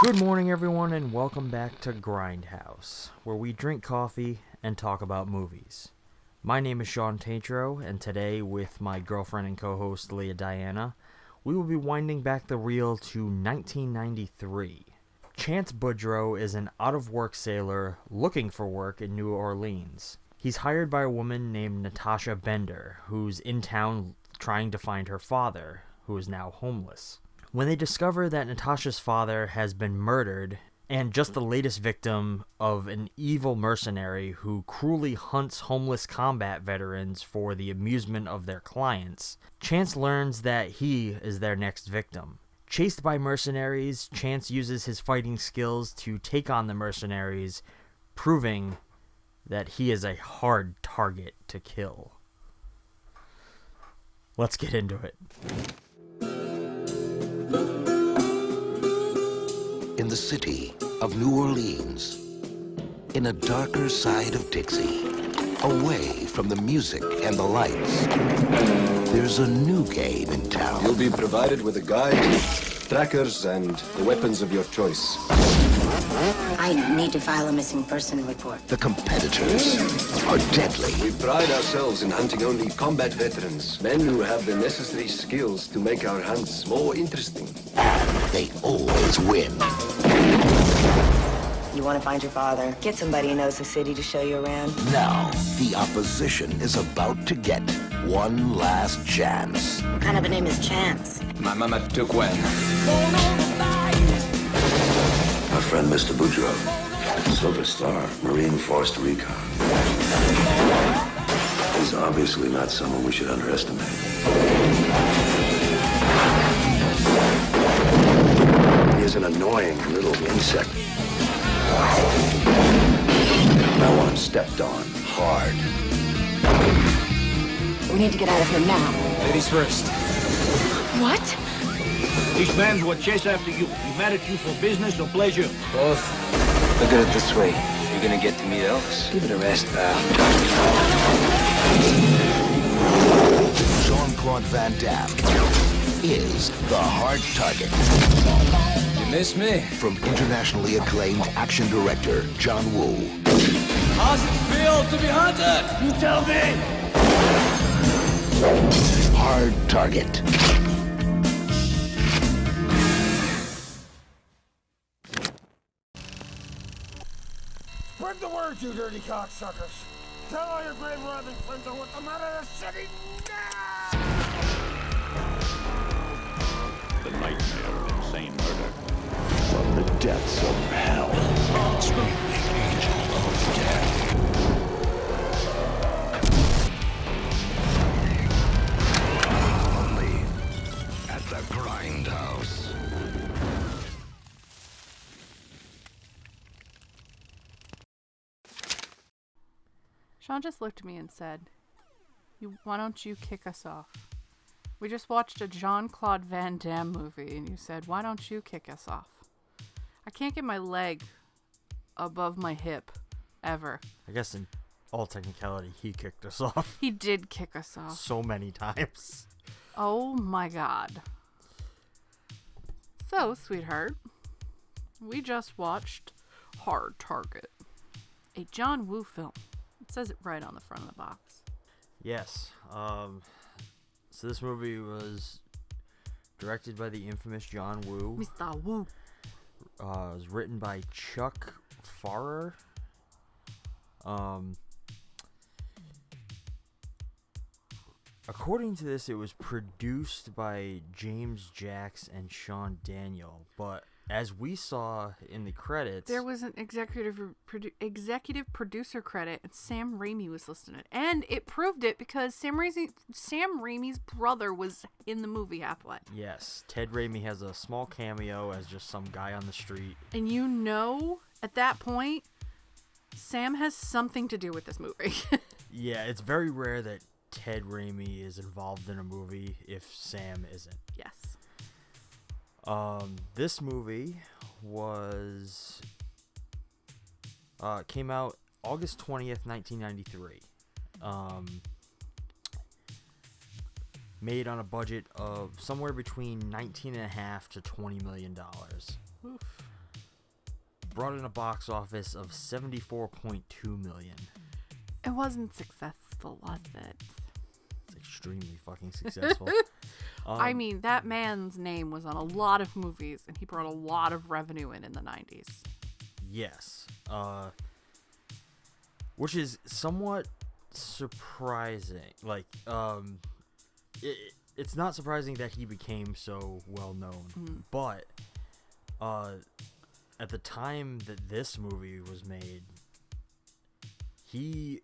Good morning, everyone, and welcome back to Grindhouse, where we drink coffee and talk about movies. My name is Shawn, and today, with my girlfriend and co-host Leah Diana, we will be winding back the reel to 1993. Chance Boudreaux is an out-of-work sailor looking for work in New Orleans. He's hired by a woman named Natasha Bender, who's in town trying to find her father, who is now homeless. When they discover that Natasha's father has been murdered, and just the latest victim of an evil mercenary who cruelly hunts homeless combat veterans for the amusement of their clients, Chance learns that he is their next victim. Chased by mercenaries, Chance uses his fighting skills to take on the mercenaries, proving that he is a hard target to kill. Let's get into it. In the city of New Orleans, in a darker side of Dixie, away from the music and the lights, there's a new game in town. You'll be provided with a guide, trackers, and the weapons of your choice. I need to file a missing person report. The competitors are deadly. We pride ourselves in hunting only combat veterans, men who have the necessary skills to make our hunts more interesting. They always win. You want to find your father? Get somebody who knows the city to show you around. Now, the opposition is about to get one last chance. What kind of a name is Chance? My mama took when? My friend, Mr. Boudreaux, Silver Star, Marine Force Recon. He's obviously not someone we should underestimate. He's an annoying little insect. I want him stepped on hard. We need to get out of here now. Ladies first. What? These men will chase after you. We met at you for business or pleasure. Both. Look at it this way. You're gonna get to meet Elvis. Give it a rest, pal. Jean Claude Van Damme is the hard target. You miss me? From internationally acclaimed action director John Woo. How's it feel to be hunted? You tell me. Hard target. Spread the word, you dirty cocksuckers. Tell all your grave robbing friends I want them out of the city now! The nightmare of insane murder. From the depths of hell. Screaming angel of death. Only at the Grindhouse. Shawn just looked at me and said, why don't you kick us off? We just watched a Jean Claude Van Damme movie and you said, why don't you kick us off? I can't get my leg above my hip, ever. I guess in all technicality, he kicked us off He did kick us off. so many times. Oh my god. So, sweetheart, we just watched Hard Target, a John Woo film. It says it right on the front of the box. Yes. So this movie was directed by the infamous John Woo. Mr. Woo. It was written by Chuck Farrer. According to this, it was produced by James Jacks and Sean Daniel, but as we saw in the credits, There was an executive producer credit, and Sam Raimi was listed in it. And it proved it because Sam Raimi's brother was in the movie halfway. yes, Ted Raimi has a small cameo as just some guy on the street. And you know, at that point, Sam has something to do with this movie. Yeah, it's very rare that Ted Raimi is involved in a movie if Sam isn't. Yes. This movie was came out August 20th, 1993. Made on a budget of somewhere between $19.5 to $20 million. Oof. brought in a box office of $74.2 million. It wasn't successful, was it? It's extremely fucking successful. I mean, that man's name was on a lot of movies, and he brought a lot of revenue in the 90s. Yes. Which is somewhat surprising. Like, it's not surprising that he became so well known, but at the time that this movie was made, he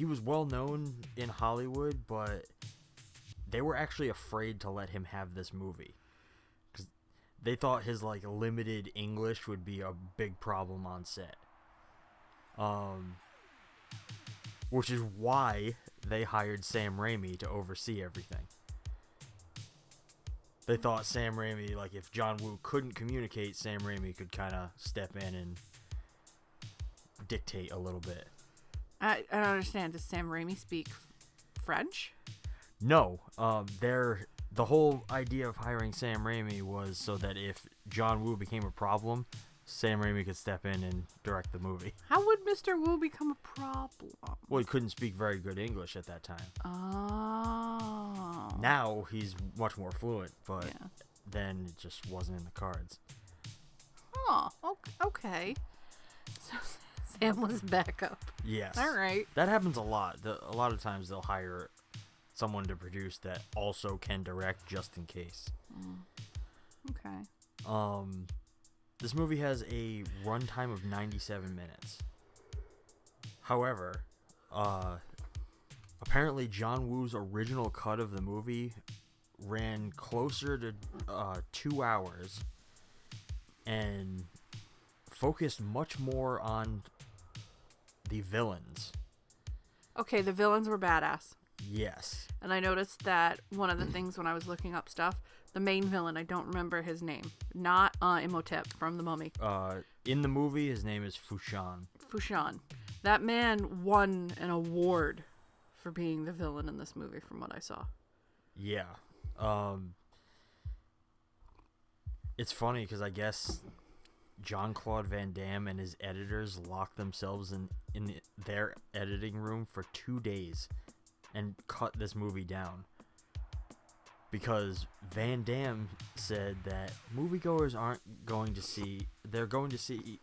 was well known in Hollywood, but they were actually afraid to let him have this movie because they thought his like limited English would be a big problem on set. Which is why they hired Sam Raimi to oversee everything. They thought Sam Raimi, like, if John Woo couldn't communicate, Sam Raimi could kind of step in and dictate a little bit. I don't understand. Does Sam Raimi speak French? No. The whole idea of hiring Sam Raimi was so that if John Woo became a problem, Sam Raimi could step in and direct the movie. How would Mr. Woo become a problem? Well, he couldn't speak very good English at that time. Oh. Now he's much more fluent, but then it just wasn't in the cards. Oh, okay. So Sam was backup. Yes. All right. That happens a lot. A lot of times they'll hire someone to produce that also can direct just in case. Okay. This movie has a runtime of 97 minutes. However, apparently John Woo's original cut of the movie ran closer to 2 hours and focused much more on the villains. Okay, the villains were badass. Yes. And I noticed that one of the things when I was looking up stuff, the main villain, I don't remember his name. Not Imhotep from The Mummy. In the movie, his name is Fushan. Fushan. That man won an award for being the villain in this movie, from what I saw. Yeah. It's funny because I guess Jean Claude Van Damme and his editors locked themselves in their editing room for 2 days and cut this movie down. Because Van Damme said that moviegoers aren't going to see... They're going to see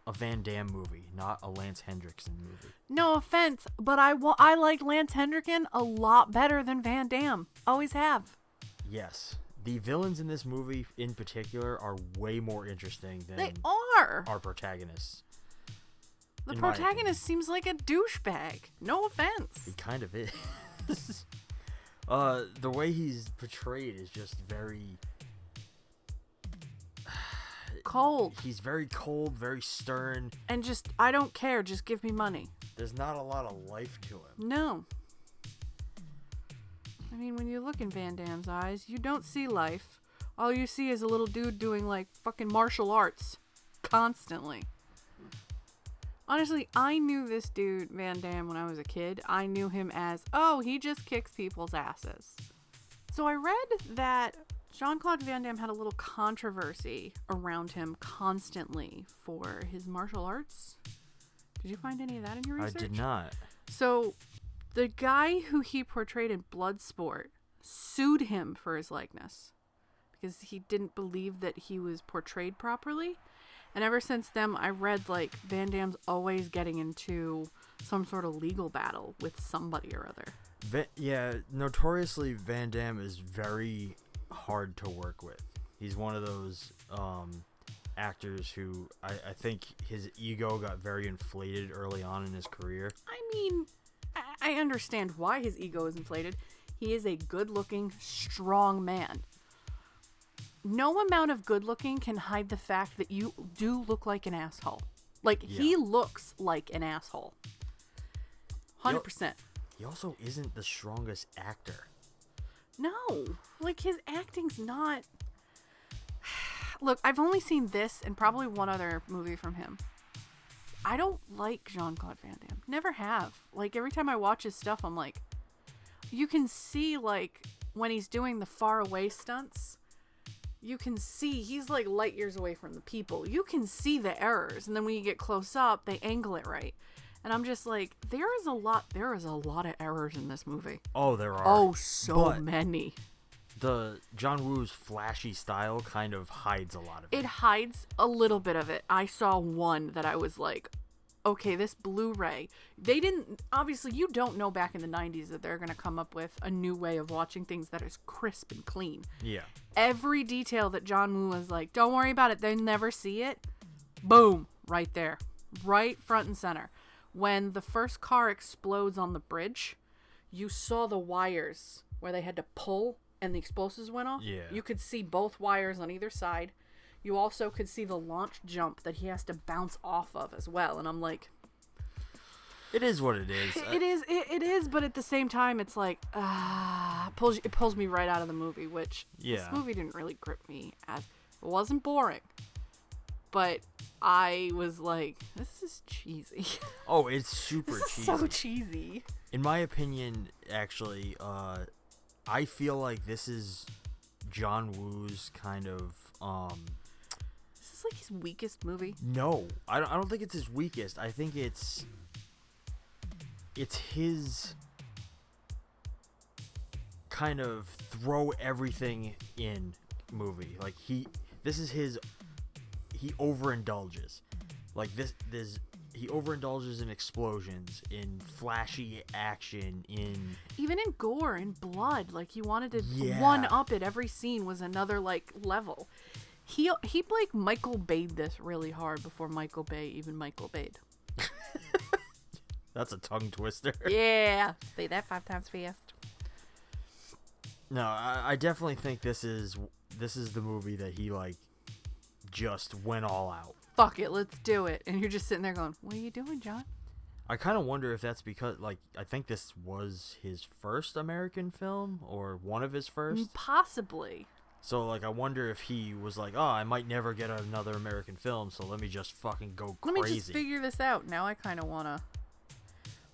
a Van Damme movie, not a Lance Hendrickson movie. No offense, but I like Lance Hendrickson a lot better than Van Damme. Always have. Yes. The villains in this movie, in particular, are way more interesting than... They are! Our protagonists. The protagonist seems like a douchebag. No offense. He kind of is. The way he's portrayed is just very... cold. He's very cold, very stern. And just, I don't care, just give me money. There's not a lot of life to him. No. I mean, when you look in Van Damme's eyes, you don't see life. All you see is a little dude doing, like, fucking martial arts. Constantly. Honestly, I knew this dude, Van Damme, when I was a kid. I knew him as, oh, he just kicks people's asses. So I read that Jean Claude Van Damme had a little controversy around him constantly for his martial arts. Did you find any of that in your research? I did not. So, the guy who he portrayed in Bloodsport sued him for his likeness because he didn't believe that he was portrayed properly. And ever since then, I read, like, Van Damme's always getting into some sort of legal battle with somebody or other. Notoriously, Van Damme is very hard to work with. He's one of those actors who I think his ego got very inflated early on in his career. I mean, I understand why his ego is inflated. He is a good-looking, strong man. No amount of good looking can hide the fact that you do look like an asshole. Like, he looks like an asshole. 100%. He also isn't the strongest actor. No. Like, his acting's not... Look, I've only seen this and probably one other movie from him. I don't like Jean-Claude Van Damme. Never have. Like, every time I watch his stuff, I'm like... You can see, like, when he's doing the far away stunts... you can see he's like light years away from the people. You can see the errors, and then when you get close up, they angle it right. And I'm just like, there is a lot of errors in this movie. Oh, there are. Oh, so many. The John Woo's flashy style kind of hides a lot of it. It hides a little bit of it. I saw one that I was like, okay, this Blu-ray. They didn't, obviously, you don't know back in the 90s that they're going to come up with a new way of watching things that is crisp and clean. Yeah. Every detail that John Woo was like, don't worry about it, they never see it. Boom, right there. Right front and center. When the first car explodes on the bridge, you saw the wires where they had to pull and the explosives went off. Yeah. You could see both wires on either side. You also could see the launch jump that he has to bounce off of as well. And I'm like, it is what it is. It is, but at the same time, it's like, it pulls me right out of the movie, which this movie didn't really grip me as, it wasn't boring. But I was like, this is cheesy. Oh, it's super this is cheesy. So cheesy. In my opinion, actually, I feel like this is John Woo's kind of, Is this like his weakest movie? No, I don't think it's his weakest. I think it's his kind of throw everything in movie. Like he overindulges. Like he overindulges in explosions, in flashy action, even in gore and blood. Like he wanted to one up it. Every scene was another like level. He like Michael Bay'd this really hard before Michael Bay even Michael Bay'd. That's a tongue twister. Yeah, say that 5 times fast. No, I definitely think this is the movie that he like just went all out. Fuck it, let's do it. And you're just sitting there going, what are you doing, John? I kind of wonder if that's because, like, I think this was his first American film, or one of his first. Possibly. So, like, I wonder if he was like, oh, I might never get another American film, so let me just fucking go crazy. Let me just figure this out. Now I kind of want to...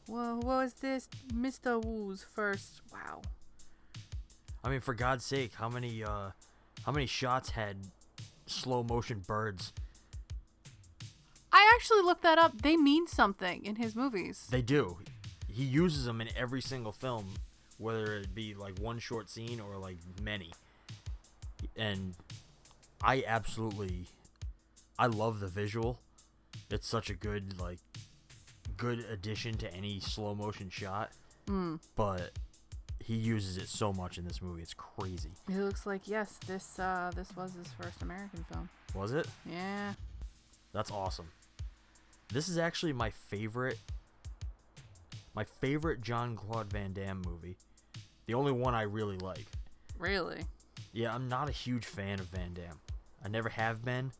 Well, what was this? Mr. Woo's first... Wow. I mean, for God's sake, how many shots had slow motion birds? I actually looked that up. They mean something in his movies. They do. He uses them in every single film, whether it be like one short scene or like many. And I love the visual. It's such a good addition to any slow motion shot. But he uses it so much in this movie. It's crazy. It looks like, yes, this was his first American film. Was it? Yeah. That's awesome. This is actually my favorite Jean Claude Van Damme movie. The only one I really like. Really? Yeah, I'm not a huge fan of Van Damme. I never have been.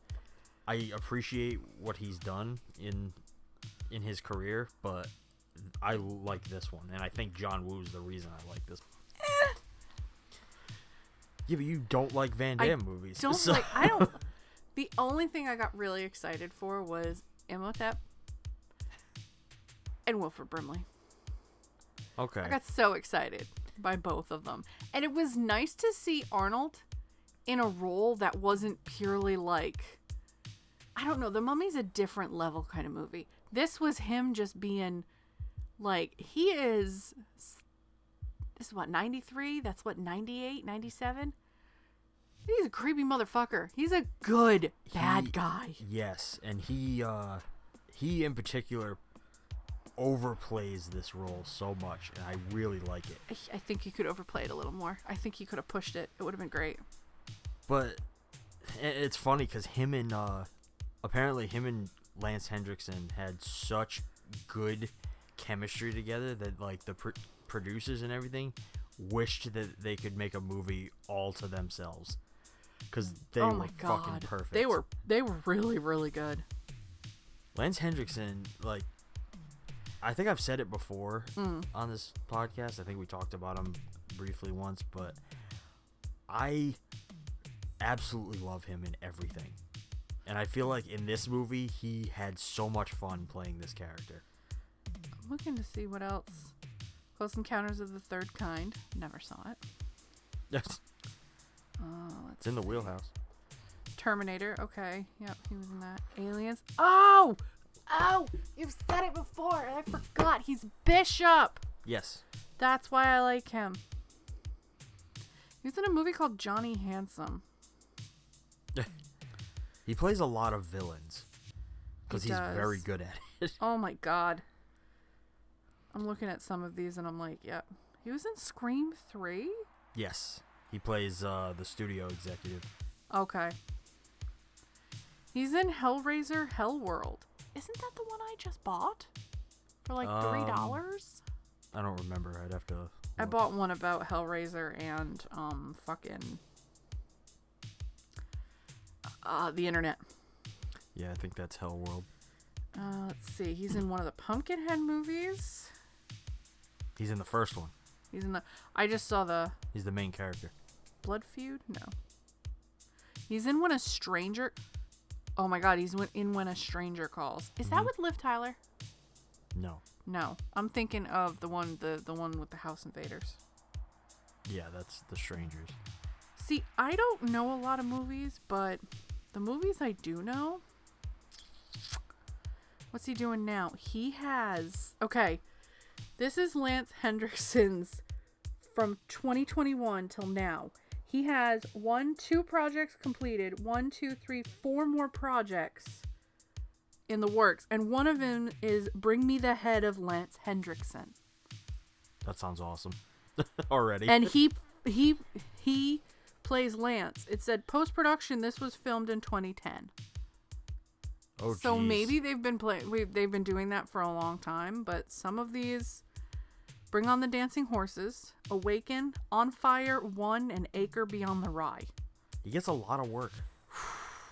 I appreciate what he's done in his career, but I like this one, and I think John Woo's the reason I like this. Yeah, but you don't like Van Damme movies. I don't. The only thing I got really excited for was Imhotep and Wilford Brimley. Okay. I got so excited by both of them. And it was nice to see Arnold in a role that wasn't purely like, I don't know, The Mummy's a different level kind of movie. This was him just being like, this is what, 93? That's what, 98, 97? He's a creepy motherfucker. He's a good bad guy. Yes, and he in particular overplays this role so much, and I really like it. I think he could overplay it a little more. I think he could have pushed it. It would have been great. But it's funny because apparently him and Lance Hendrickson had such good chemistry together that like the producers and everything wished that they could make a movie all to themselves, because they were fucking perfect. They were really, really good. Lance Hendrickson, like, I think I've said it before on this podcast. I think we talked about him briefly once, but I absolutely love him in everything. And I feel like in this movie, he had so much fun playing this character. I'm looking to see what else. Close Encounters of the Third Kind. Never saw it. Yes. It's in the wheelhouse. Terminator. Okay. Yep, he was in that. Aliens. Oh! Oh! You've said it before, and I forgot. He's Bishop. Yes. That's why I like him. He's in a movie called Johnny Handsome. He plays a lot of villains. Because he's very good at it. Oh my god. I'm looking at some of these and I'm like, yep. He was in Scream 3? Yes. He plays the studio executive. Okay. He's in Hellraiser Hellworld. Isn't that the one I just bought? For like $3? I don't remember. I'd have to look. I bought one about Hellraiser and the internet. Yeah, I think that's Hellworld. Let's see. He's in one of the Pumpkinhead movies. He's in the first one. He's in the... I just saw the... He's the main character. Blood Feud? No. He's in When a Stranger... Oh my god, he's in When a Stranger Calls. Is that with Liv Tyler? No. No. I'm thinking of the one with the House Invaders. Yeah, that's The Strangers. See, I don't know a lot of movies, but the movies I do know... What's he doing now? He has... Okay. This is Lance Hendrickson's from 2021 till now. He has 2 projects completed. 4 more projects in the works. And one of them is Bring Me the Head of Lance Hendrickson. That sounds awesome. Already. And he plays Lance. It said post-production, this was filmed in 2010. Oh, so geez. maybe they've been doing that for a long time, but some of these, Bring on the Dancing Horses, Awaken, On Fire, 1, and Acre Beyond the Rye. He gets a lot of work,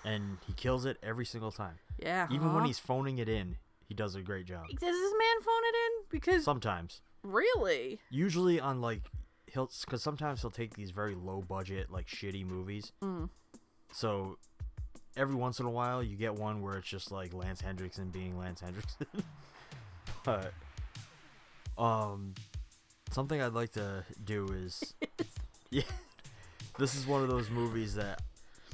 and he kills it every single time. Yeah. Even when he's phoning it in, he does a great job. Does this man phone it in? Because sometimes. Really? Usually on because sometimes he'll take these very low budget, like shitty movies. So every once in a while, you get one where it's just like Lance Hendrickson being Lance Hendrickson. But something I'd like to do is, yeah, this is one of those movies that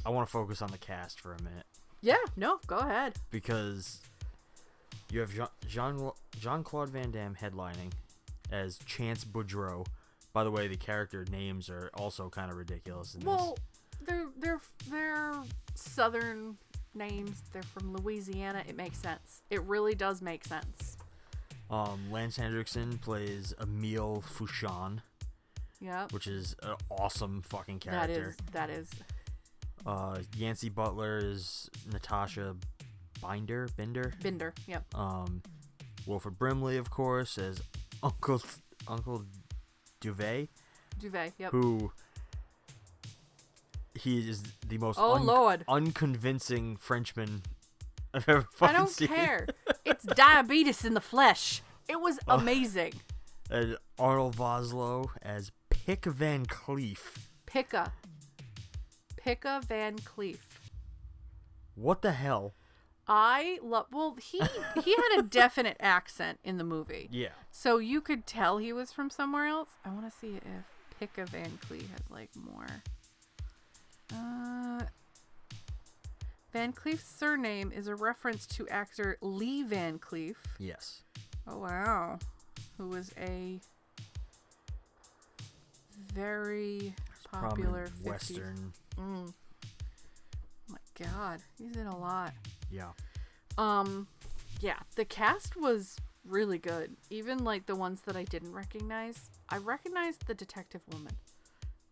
I want to focus on the cast for a minute. Yeah, no, go ahead. Because you have Jean Claude Van Damme headlining as Chance Boudreaux. By the way, the character names are also kind of ridiculous in this. They're southern names. They're from Louisiana. It makes sense. It really does make sense. Lance Hendrickson plays Emile Fouchon. Yep. Which is an awesome fucking character. That is. Yancey Butler is Natasha Binder. Yep. Wilford Brimley, of course, as Uncle Duvet. Yep. Who he is the most unconvincing Frenchman I've ever fucking seen. I don't care. It's diabetes in the flesh. It was amazing. And Arnold Vosloo as Pick Van Cleef. Picka Van Cleef. What the hell? I love. Well, he had a definite accent in the movie. Yeah. So you could tell he was from somewhere else. I want to see if Picka Van Cleef has like more. Van Cleef's surname is a reference to actor Lee Van Cleef. Yes. Oh wow, who was a very popular 50s Western. Oh my god, he's in a lot. Yeah. Yeah, the cast was really good. Even like the ones that I didn't recognize. I recognized the detective woman.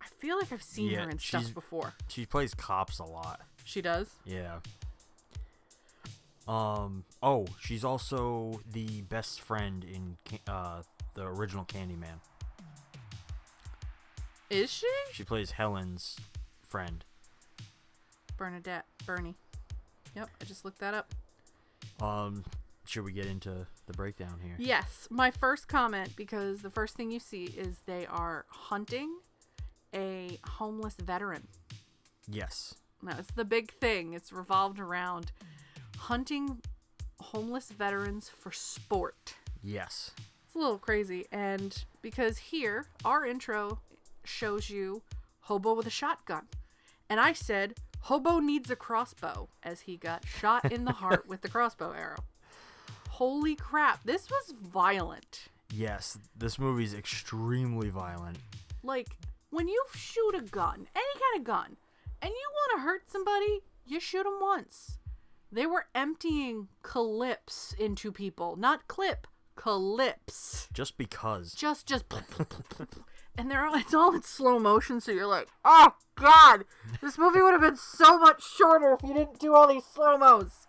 I feel like I've seen her in stuff before. She plays cops a lot. She does? Yeah. She's also the best friend in the original Candyman. Is she? She plays Helen's friend. Bernie. Yep, I just looked that up. Should we get into the breakdown here? Yes. My first comment, because the first thing you see is they are hunting a homeless veteran. Yes. No, it's the big thing. It's revolved around hunting homeless veterans for sport. Yes. It's a little crazy. And because here, our intro shows you hobo with a shotgun. And I said, Hobo needs a crossbow as he got shot in the heart with the crossbow arrow. Holy crap, this was violent. Yes, this movie's extremely violent. Like, when you shoot a gun, any kind of gun, and you want to hurt somebody, you shoot them once. They were emptying clips into people. Not clip, clips. Just because. Just. And it's all in slow motion, so you're like, oh, God. This movie would have been so much shorter if you didn't do all these slow-mos.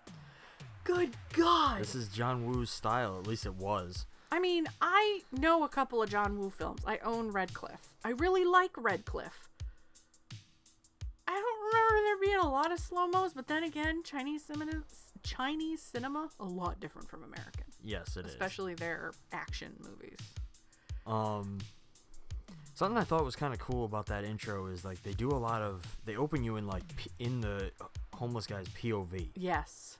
Good God. This is John Woo's style. At least it was. I mean, I know a couple of John Woo films. I own Red Cliff. I really like Red Cliff. I don't remember there being a lot of slow-mos, but then again, Chinese cinema, a lot different from American. Yes, it Especially their action movies. Something I thought was kind of cool about that intro is like they do a lot of, they open you in like in the homeless guy's POV. Yes.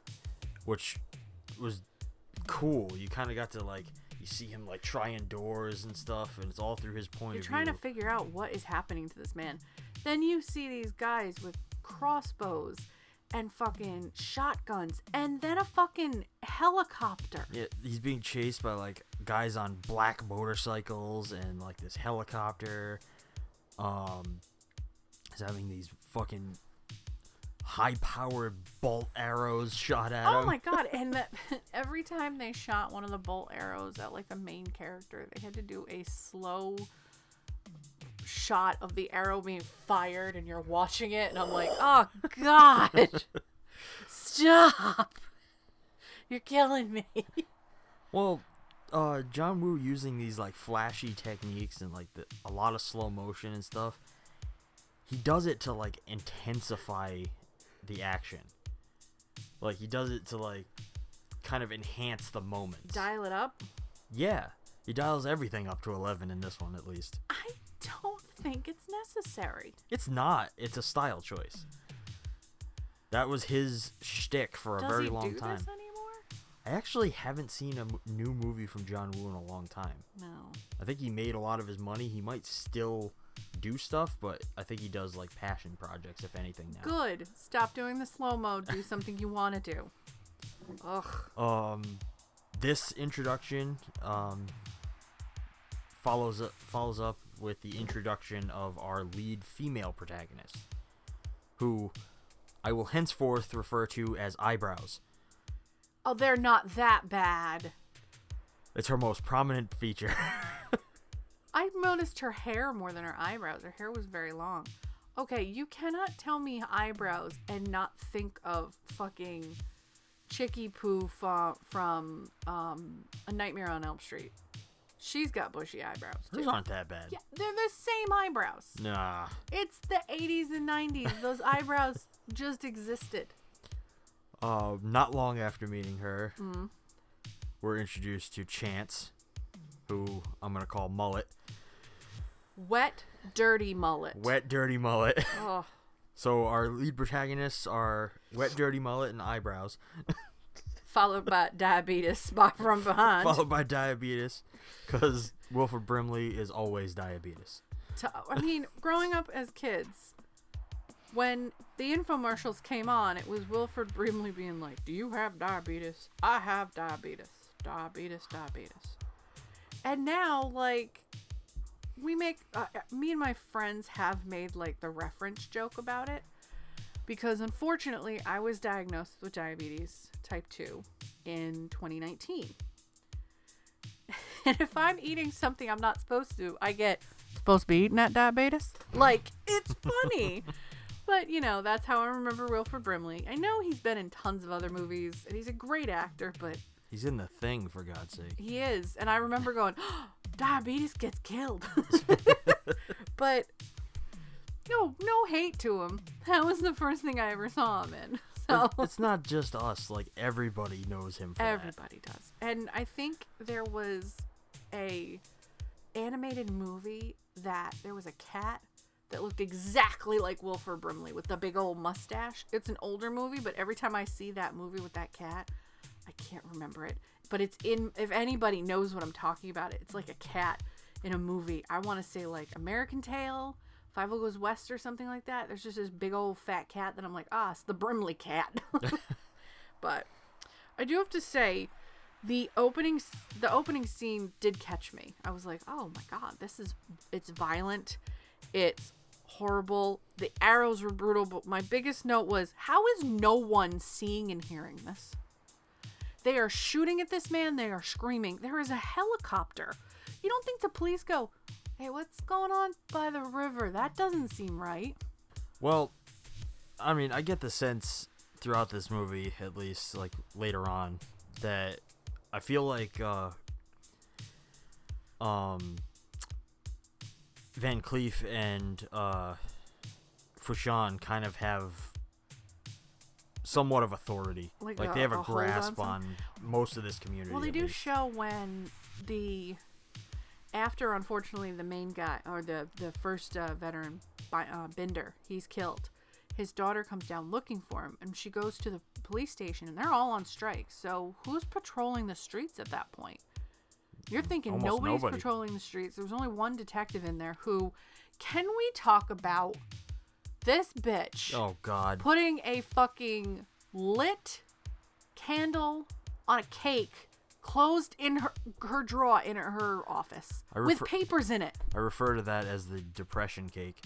Which was cool. You kind of got to like, you see him like trying doors and stuff, and it's all through his point of view. You're trying to figure out what is happening to this man. Then you see these guys with crossbows and fucking shotguns and then a fucking helicopter. Yeah, he's being chased by like guys on black motorcycles and like this helicopter. He's having these fucking high-powered bolt arrows shot at him. Oh my God. And every time they shot one of the bolt arrows at like the main character, they had to do a slow shot of the arrow being fired, and you're watching it, and I'm like, oh God, stop, you're killing me. Well, John Woo using these like flashy techniques and like a lot of slow motion and stuff, he does it to like intensify the action. Like he does it to like kind of enhance the moments. Dial it up. Yeah, he dials everything up to 11 in this one at least. I don't think it's necessary. It's not. It's a style choice. That was his shtick for a very long time. Does he do this anymore? I actually haven't seen a new movie from John Woo in a long time. No. I think he made a lot of his money. He might still do stuff, but I think he does like passion projects, if anything, now. Good. Stop doing the slow-mo. Do something you want to do. Ugh. This introduction follows up with the introduction of our lead female protagonist, who I will henceforth refer to as Eyebrows. Oh, they're not that bad. It's her most prominent feature. I noticed her hair more than her eyebrows. Her hair was very long. Okay, you cannot tell me eyebrows and not think of fucking Chicky Poo from A Nightmare on Elm Street. She's got bushy eyebrows, too. Those aren't that bad. Yeah, they're the same eyebrows. Nah. It's the 80s and 90s. Those eyebrows just existed. Not long after meeting her, we're introduced to Chance, who I'm going to call Mullet. Wet, dirty mullet. Wet, dirty mullet. Ugh. So our lead protagonists are Wet, dirty mullet and Eyebrows. Followed by diabetes from behind. Followed by diabetes, because Wilford Brimley is always diabetes. I mean, growing up as kids, when the infomercials came on, it was Wilford Brimley being like, do you have diabetes? I have diabetes. Diabetes. And now, like, we make, me and my friends have made, like, the reference joke about it. Because, unfortunately, I was diagnosed with diabetes type 2 in 2019. And if I'm eating something I'm not supposed to, I get, supposed to be eating that diabetes? Like, it's funny. But, you know, that's how I remember Wilford Brimley. I know he's been in tons of other movies, and he's a great actor, but... He's in The Thing, for God's sake. He is. And I remember going, oh, diabetes gets killed. But... No hate to him. That was the first thing I ever saw him in. So it's not just us. Like, everybody knows him for everybody does. And I think there was a animated movie that there was a cat that looked exactly like Wilford Brimley with the big old mustache. It's an older movie, but every time I see that movie with that cat, I can't remember it. But it's in, if anybody knows what I'm talking about, it's like a cat in a movie. I want to say like American Tail, Five Goes West or something like that. There's just this big old fat cat that I'm like, it's the Brimley cat. But I do have to say, the opening scene did catch me. I was like, oh my god, it's violent, it's horrible. The arrows were brutal, but my biggest note was, how is no one seeing and hearing this? They are shooting at this man. They are screaming. There is a helicopter. You don't think the police go, hey, what's going on by the river? That doesn't seem right. Well, I mean, I get the sense throughout this movie, at least, like, later on, that I feel like, Van Cleef and, Fouchon kind of have somewhat of authority. Like they have a grasp on most of this community. Well, they do show when after, unfortunately, the main guy, or the first veteran, Binder, he's killed. His daughter comes down looking for him, and she goes to the police station, and they're all on strike. So who's patrolling the streets at that point? You're thinking nobody's patrolling the streets. There was only one detective in there who, can we talk about this bitch? Oh, God. Putting a fucking lit candle on a cake closed in her drawer in her office with papers in it. I refer to that as the depression cake.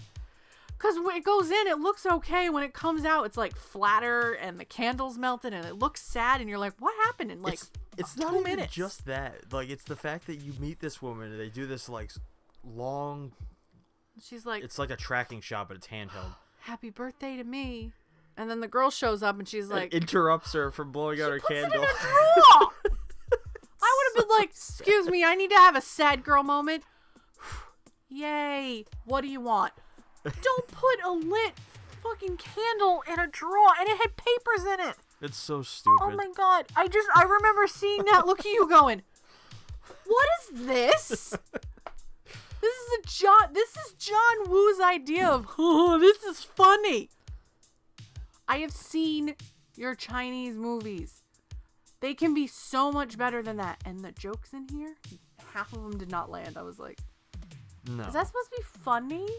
Because when it goes in, it looks okay. When it comes out, it's like flatter and the candle's melted and it looks sad. And you're like, what happened in like it's 2 not minutes? Even just that. Like, it's the fact that you meet this woman and they do this like long. She's like, it's like a tracking shot, but it's handheld. Happy birthday to me. And then the girl shows up and she's like, interrupts her from blowing out her candle. It in a drawer. I would have been like, excuse me, I need to have a sad girl moment. Yay. What do you want? Don't put a lit fucking candle in a drawer, and it had papers in it. It's so stupid. Oh my god. I remember seeing that. Look at you going, what is this? This is John Woo's idea of, oh, this is funny. I have seen your Chinese movies. They can be so much better than that. And the jokes in here, half of them did not land. I was like, no. Is that supposed to be funny?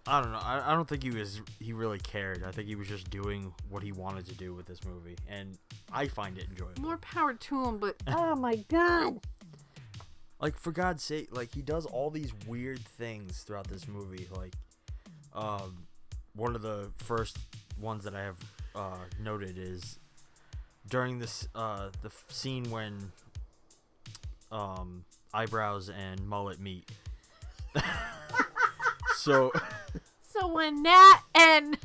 I don't know. I don't think he really cared. I think he was just doing what he wanted to do with this movie. And I find it enjoyable. More power to him, but oh my god. Like, for God's sake, like, he does all these weird things throughout this movie. Like, one of the first ones that I have noted is during this the scene when Eyebrows and Mullet meet. So when Nat and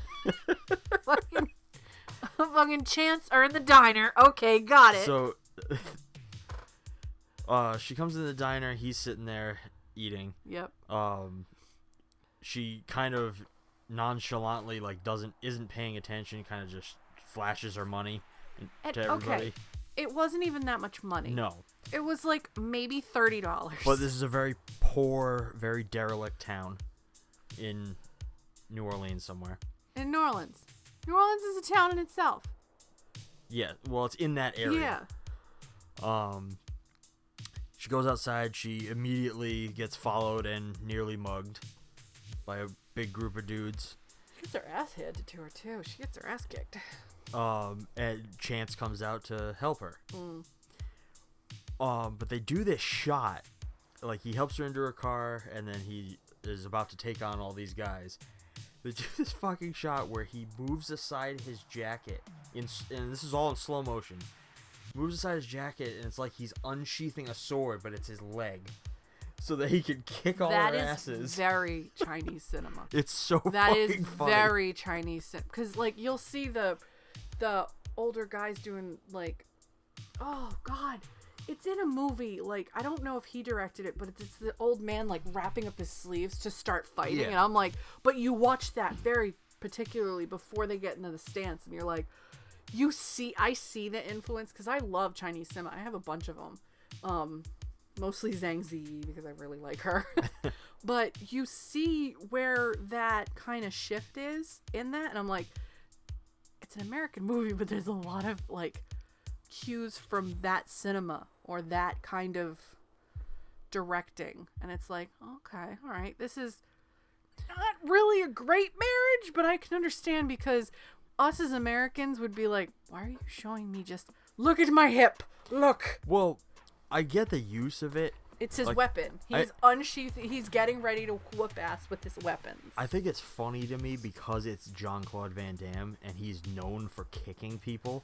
fucking Chance are in the diner. Okay, got it. So she comes in the diner, he's sitting there eating. Yep. She kind of nonchalantly isn't paying attention, kind of just flashes her money to everybody. Okay. It wasn't even that much money. No. It was like maybe $30. But this is a very poor, very derelict town in New Orleans somewhere. In New Orleans. New Orleans is a town in itself. Yeah, well, it's in that area. Yeah. She goes outside. She immediately gets followed and nearly mugged by a big group of dudes. She gets her ass handed to her, too. She gets her ass kicked. And Chance comes out to help her. But they do this shot. Like, he helps her into her car, and then he is about to take on all these guys. They do this fucking shot where he moves aside his jacket, and this is all in slow motion. Moves aside his jacket, and it's like he's unsheathing a sword, but it's his leg, so that he can kick all their asses. That is very Chinese cinema. It's so that fucking is funny. Very Chinese cinema, because like you'll see the older guys doing like, oh god, it's in a movie. Like, I don't know if he directed it, but it's the old man like wrapping up his sleeves to start fighting, and I'm like, but you watch that very particularly before they get into the stance, and you're like, I see the influence, because I love Chinese cinema. I have a bunch of them. Mostly Zhang Ziyi, because I really like her. But you see where that kind of shift is in that, and I'm like, it's an American movie, but there's a lot of like cues from that cinema or that kind of directing, and it's like, okay, all right, this is not really a great marriage, but I can understand because us as Americans would be like, why are you showing me just, look at my hip, look. Well, I get the use of it. It's his weapon. He's he's getting ready to whoop ass with his weapons. I think it's funny to me because it's Jean Claude Van Damme and he's known for kicking people.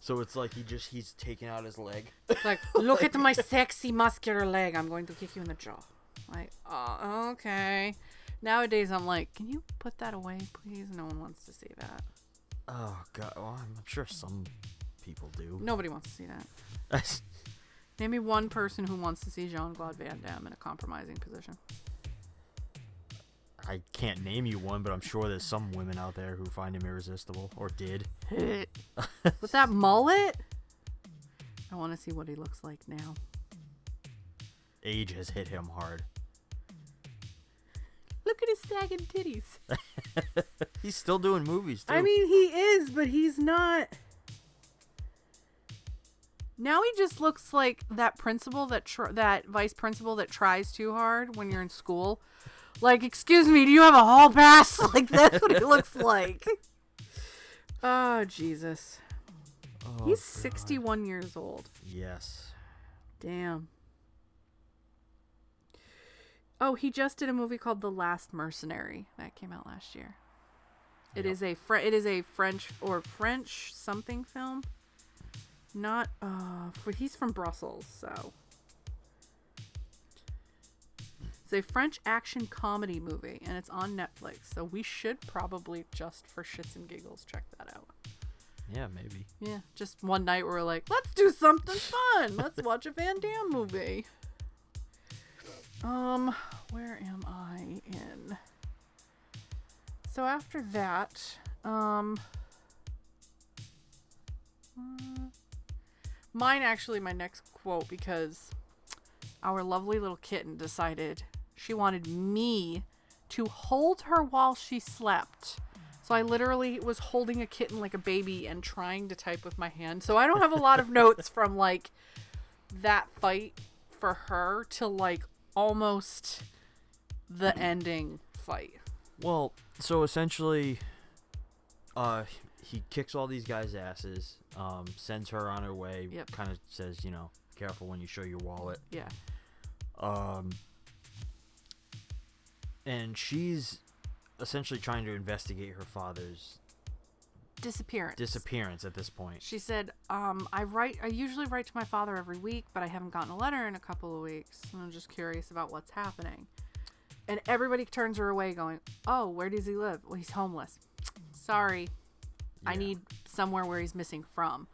So it's like he's taking out his leg. Like, look at my sexy muscular leg. I'm going to kick you in the jaw. Like, oh, okay. Nowadays I'm like, can you put that away, please? No one wants to see that. Oh god, well, I'm sure some people do. Nobody wants to see that. Name me one person who wants to see Jean Claude Van Damme in a compromising position. I can't name you one, but I'm sure there's some women out there who find him irresistible, or did. With that mullet? I want to see what he looks like now. Age has hit him hard. Look at his sagging titties. He's still doing movies, too. I mean, he is, but he's not... Now he just looks like that principal, that vice principal that tries too hard when you're in school. Like, excuse me, do you have a hall pass? Like, that's what he looks like. Oh, Jesus. Oh, He's God. 61 years old. Yes. Damn. Oh, he just did a movie called The Last Mercenary that came out last year. It is a French something film. Not but he's from Brussels, so it's a French action comedy movie and it's on Netflix, so we should probably just for shits and giggles check that out. Yeah, maybe. Yeah, just one night we're like, let's do something fun. Let's watch a Van Damme movie. Where am I in? So after that, mine actually, my next quote, because our lovely little kitten decided she wanted me to hold her while she slept. So I literally was holding a kitten like a baby and trying to type with my hand. So I don't have a lot of notes from like that fight for her to like almost the ending fight. Well, so essentially, he kicks all these guys' asses, sends her on her way, Yep. kind of says, you know, careful when you show your wallet. Yeah. And she's essentially trying to investigate her father's disappearance at this point. She said, I usually write to my father every week, but I haven't gotten a letter in a couple of weeks, and I'm just curious about what's happening. And everybody turns her away going, oh, where does he live? Well, he's homeless. Sorry. Yeah. I need somewhere where he's missing from.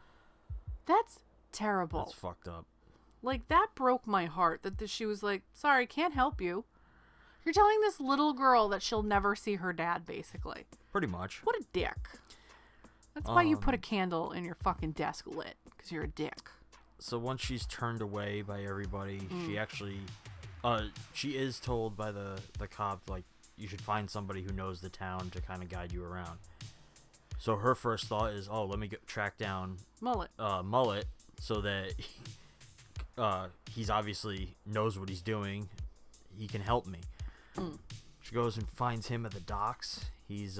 That's terrible. That's fucked up. Like, that broke my heart that she was like, sorry, can't help you. You're telling this little girl that she'll never see her dad, basically. Pretty much. What a dick. That's why you put a candle in your fucking desk lit, because you're a dick. So once she's turned away by everybody, she actually... she is told by the cop, like, you should find somebody who knows the town to kind of guide you around. So her first thought is, oh, let me track down... Mullet, so that he's obviously knows what he's doing. He can help me. She goes and finds him at the docks. He's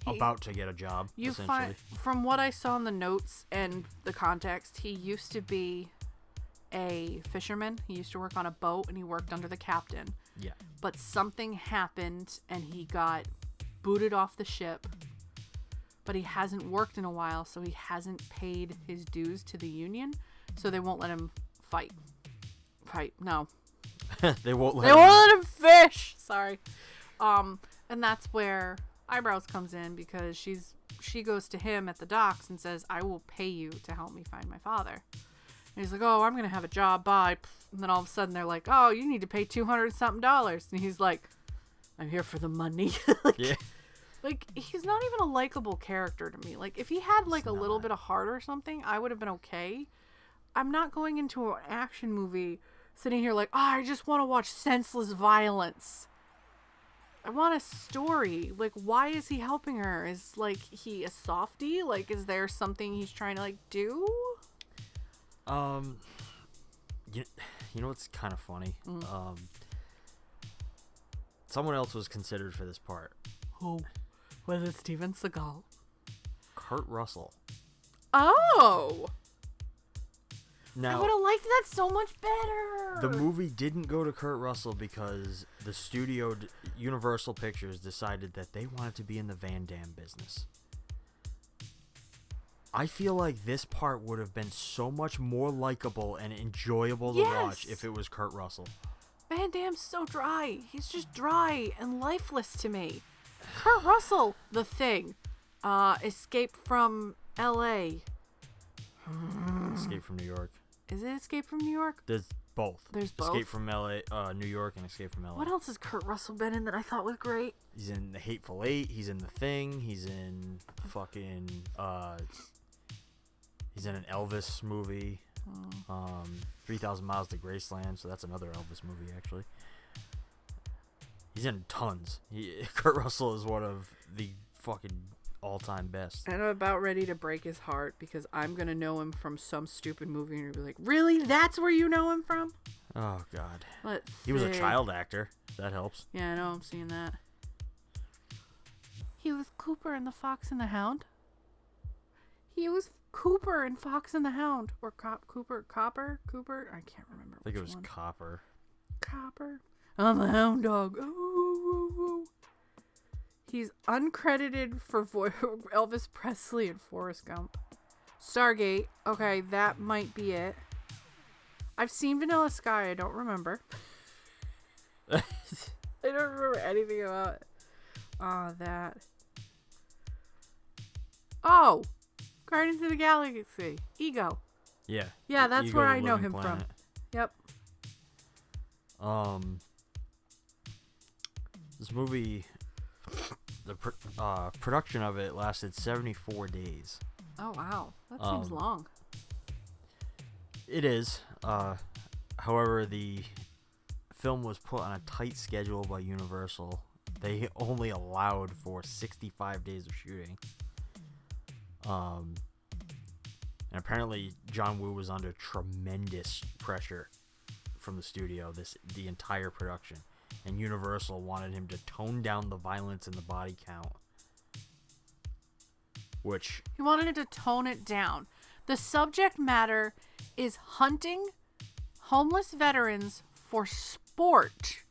about to get a job, essentially. From what I saw in the notes and the context, he used to be a fisherman. He used to work on a boat, and he worked under the captain. Yeah. But something happened, and he got booted off the ship. But he hasn't worked in a while, so he hasn't paid his dues to the union, so they won't let him fight. No. They won't let him fish. Sorry. And that's where Eyebrows comes in, because she goes to him at the docks and says, I will pay you to help me find my father. And he's like, oh, I'm going to have a job, bye. And then all of a sudden they're like, oh, you need to pay $200 something. And he's like, I'm here for the money. Yeah. Like, he's not even a likable character to me. Like, if he had like a little bit of heart or something, I would have been okay. I'm not going into an action movie sitting here like, oh, I just want to watch senseless violence. I want a story. Like, why is he helping her? Is, like, he a softie? Like, is there something he's trying to, like, do? You know what's kind of funny? someone else was considered for this part. Who? Was it Steven Seagal? Kurt Russell. Oh! Now, I would have liked that so much better. The movie didn't go to Kurt Russell because the studio, Universal Pictures, decided that they wanted to be in the Van Damme business. I feel like this part would have been so much more likable and enjoyable to watch if it was Kurt Russell. Van Damme's so dry. He's just dry and lifeless to me. Kurt Russell, The Thing, Escape from L.A. Escape from New York. Is it Escape from New York? There's both. There's both? Escape from L.A., New York, and Escape from L.A. What else has Kurt Russell been in that I thought was great? He's in The Hateful Eight. He's in The Thing. He's in fucking... he's in an Elvis movie. 3,000 Miles to Graceland. So that's another Elvis movie, actually. He's in tons. Kurt Russell is one of the fucking all-time best. And I'm about ready to break his heart because I'm going to know him from some stupid movie and he'll be like, really? That's where you know him from? Oh, God. Let's He was a see. child actor. That helps. Yeah, I know. I'm seeing that. He was Cooper in The Fox and the Hound. He was Cooper in Fox and the Hound. Or Cooper? I can't remember. I think it was one. Copper. Copper. I'm a hound dog. Ooh, ooh, ooh. He's uncredited for Elvis Presley and Forrest Gump. Stargate. Okay, that might be it. I've seen Vanilla Sky. I don't remember. I don't remember anything about it. Oh, that. Oh! Guardians of the Galaxy. Ego. Yeah. Yeah, that's Ego, where the I know Living him Planet. from. Yep. This movie, the production of it lasted 74 days. Oh, wow. That seems long. It is. However, the film was put on a tight schedule by Universal. They only allowed for 65 days of shooting. And apparently John Woo was under tremendous pressure from the studio the entire production, and Universal wanted him to tone down the violence and the body count, which He wanted it to tone it down. The subject matter is hunting homeless veterans for sport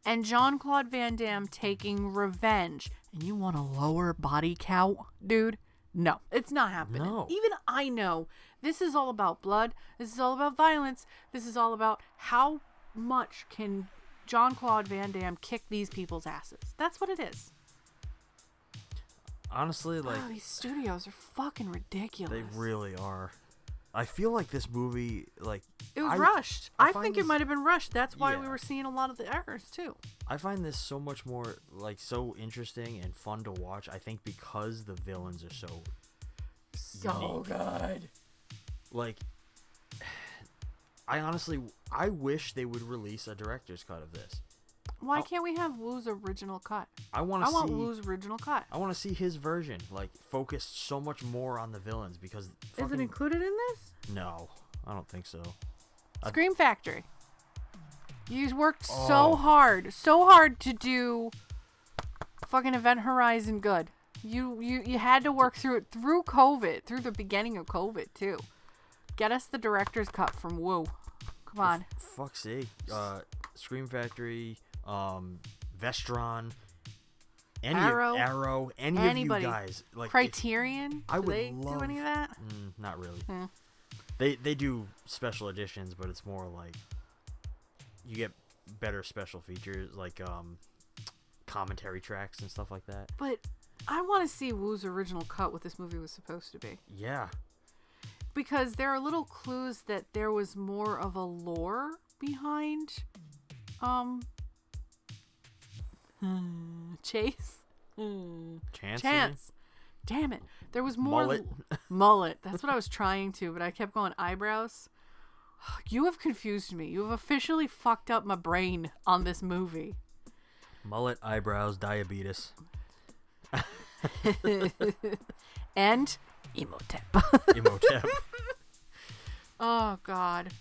and Jean Claude Van Damme taking revenge. And you want a lower body count, dude? No, it's not happening. No. Even I know this is all about blood. This is all about violence. This is all about how much can Jean Claude Van Damme kick these people's asses. That's what it is. honestly, like, these studios are fucking ridiculous. they really are. I feel like this movie, like, It was rushed. I think this- it might have been rushed. That's why we Yeah. were seeing a lot of the errors too. I find this so much more, like, so interesting and fun to watch. I think because the villains are so unique. Good. Like, I wish they would release a director's cut of this. Why can't we have Woo's original cut? I want Woo's original cut. I want to see his version, like, focused so much more on the villains because. Is it included in this? No, I don't think so. Scream Factory. You worked so hard to do fucking Event Horizon good. You had to work through it through COVID, through the beginning of COVID too. Get us the director's cut from Woo. Come on. Fuck's sake. Scream Factory, Vestron, Arrow, any of you guys. Like, Criterion? I would do they love, do any of that? Not really. Hmm. They do special editions, but it's more like you get better special features, like commentary tracks and stuff like that. But I want to see Woo's original cut, what this movie was supposed to be. Yeah. Because there are little clues that there was more of a lore behind Chase. Chance. Damn it. There was more mullet. That's what I was trying to, but I kept going eyebrows. You have confused me. You have officially fucked up my brain on this movie. Mullet, eyebrows, diabetes. And Emotep. Emotep. Oh, God.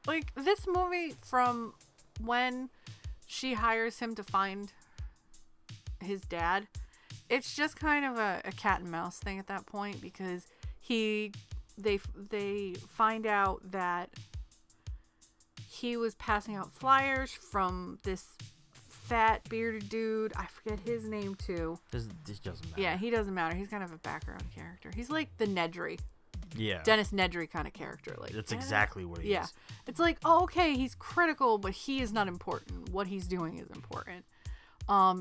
Like, this movie from when she hires him to find his dad. It's just kind of a cat and mouse thing at that point, because they find out that he was passing out flyers from this fat bearded dude. I forget his name too. This doesn't matter. Yeah, he doesn't matter. He's kind of a background character. He's like the Nedry. Yeah. Dennis Nedry kind of character. Like, that's exactly what he is. It's like, oh, okay, he's critical, but he is not important. What he's doing is important.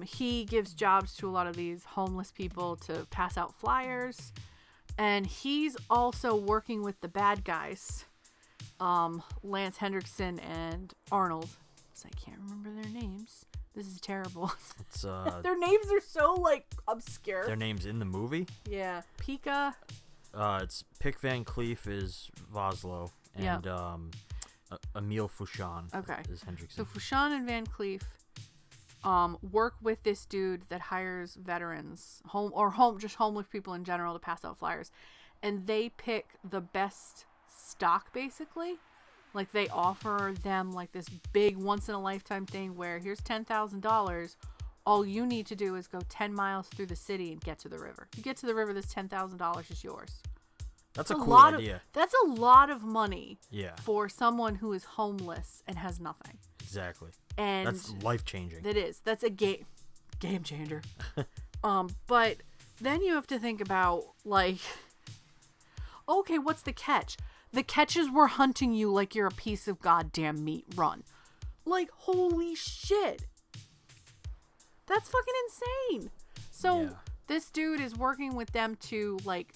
He gives jobs to a lot of these homeless people to pass out flyers. And he's also working with the bad guys. Lance Hendrickson and Arnold. So I can't remember their names. This is terrible. It's their names are so like obscure. Their names in the movie? Yeah. Pika. It's Pick Van Cleef is Vosloo, and Emile Fouchon is Hendrickson. So Fouchon and Van Cleef work with this dude that hires veterans, just homeless people in general, to pass out flyers, and they pick the best stock, basically. Like, they offer them like this big once in a lifetime thing where here's $10,000. All you need to do is go 10 miles through the city and get to the river. If you get to the river, this $10,000 is yours. That's a cool idea. That's a lot of money for someone who is homeless and has nothing. Exactly. And that's life-changing. That is. That's a game changer. But then you have to think about, like, okay, what's the catch? The catch is we're hunting you like you're a piece of goddamn meat. Run. Like, holy shit. That's fucking insane. So this dude is working with them to, like,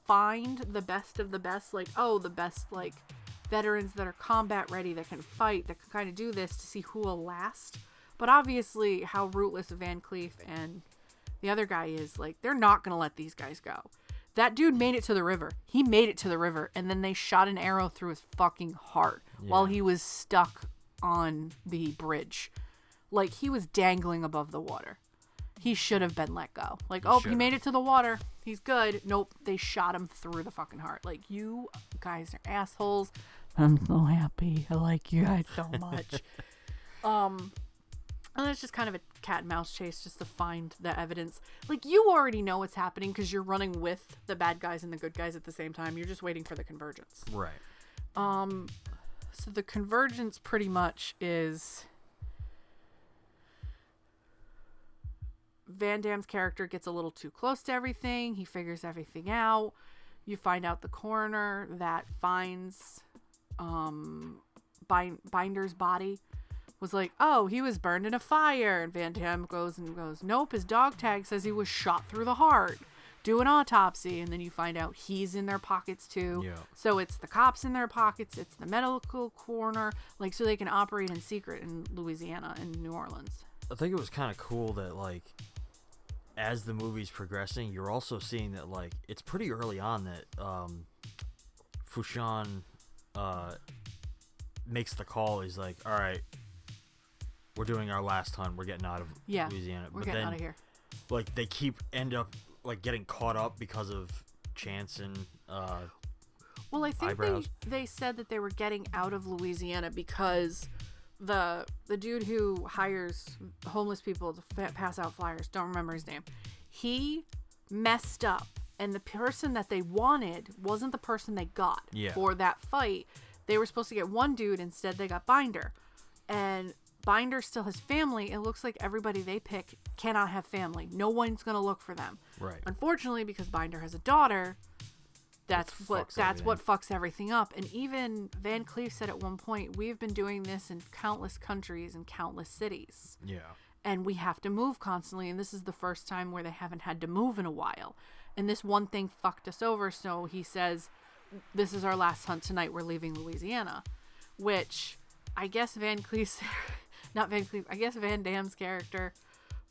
find the best of the best. Like, the best, like, veterans that are combat ready, that can fight, that can kind of do this, to see who will last. But obviously how rootless Van Cleef and the other guy is, like, they're not going to let these guys go. That dude made it to the river. He made it to the river, and then they shot an arrow through his fucking heart while he was stuck on the bridge. Like, he was dangling above the water. He should have been let go. Like, he made it to the water. He's good. Nope, they shot him through the fucking heart. Like, you guys are assholes. I'm so happy. I like you guys so much. And it's just kind of a cat and mouse chase just to find the evidence. Like, you already know what's happening because you're running with the bad guys and the good guys at the same time. You're just waiting for the convergence. Right. So the convergence pretty much is Van Damme's character gets a little too close to everything. He figures everything out. You find out the coroner that finds Binder's body was like, oh, he was burned in a fire. And Van Damme goes, nope, his dog tag says he was shot through the heart. Do an autopsy. And then you find out he's in their pockets too. Yeah. So it's the cops in their pockets. It's the medical coroner. Like, so they can operate in secret in Louisiana and New Orleans. I think it was kind of cool that, like, as the movie's progressing, you're also seeing that, like, it's pretty early on that Fouchon makes the call. He's like, all right, we're doing our last hunt. We're getting out of Louisiana. We're getting out of here. Like, they end up, like, getting caught up because of Chance and well, I think they said that they were getting out of Louisiana because the dude who hires homeless people to pass out flyers, don't remember his name, he messed up, and the person that they wanted wasn't the person they got for that fight. They were supposed to get one dude, instead they got Binder, and Binder still has family. It looks like everybody they pick cannot have family. No one's gonna look for them. Right. Unfortunately, because Binder has a daughter, that's what fucks everything up. And even Van Cleef said at one point, we've been doing this in countless countries and countless cities. Yeah. And we have to move constantly, and this is the first time where they haven't had to move in a while. And this one thing fucked us over, so he says, this is our last hunt tonight, we're leaving Louisiana. Which, I guess Van Damme's character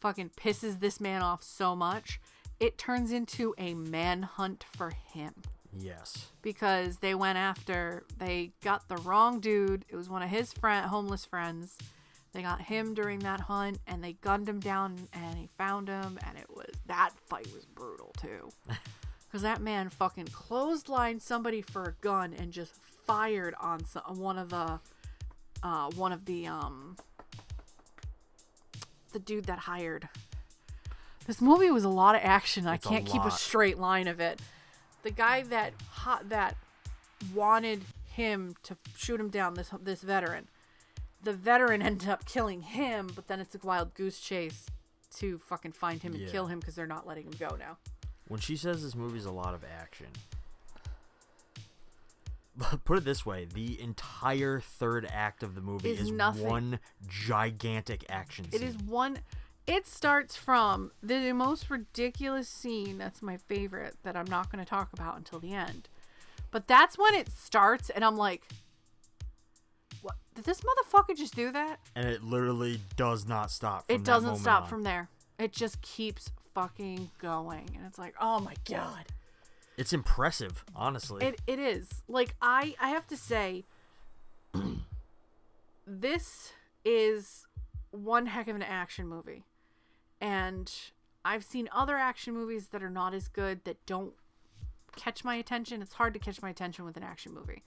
fucking pisses this man off so much, it turns into a manhunt for him. Yes. Because they got the wrong dude. It was one of his homeless friends. They got him during that hunt, and they gunned him down, and he found him, and that fight was brutal too. Because that man fucking clotheslined somebody for a gun and just fired on one of the the dude that hired. This movie was a lot of action. I can't keep a straight line of it. The guy that wanted him to shoot him down, this veteran. The veteran ended up killing him, but then it's a wild goose chase to fucking find him and kill him because they're not letting him go now. When she says this movie's a lot of action, put it this way, the entire third act of the movie is one gigantic action scene. It starts from the most ridiculous scene. That's my favorite that I'm not going to talk about until the end. But that's when it starts, and I'm like, what? Did this motherfucker just do that? And it literally does not stop from It doesn't stop from there. It just keeps fucking going. And it's like, oh my God. It's impressive, honestly. It is. Like, I have to say, this is one heck of an action movie. And I've seen other action movies that are not as good, that don't catch my attention. It's hard to catch my attention with an action movie.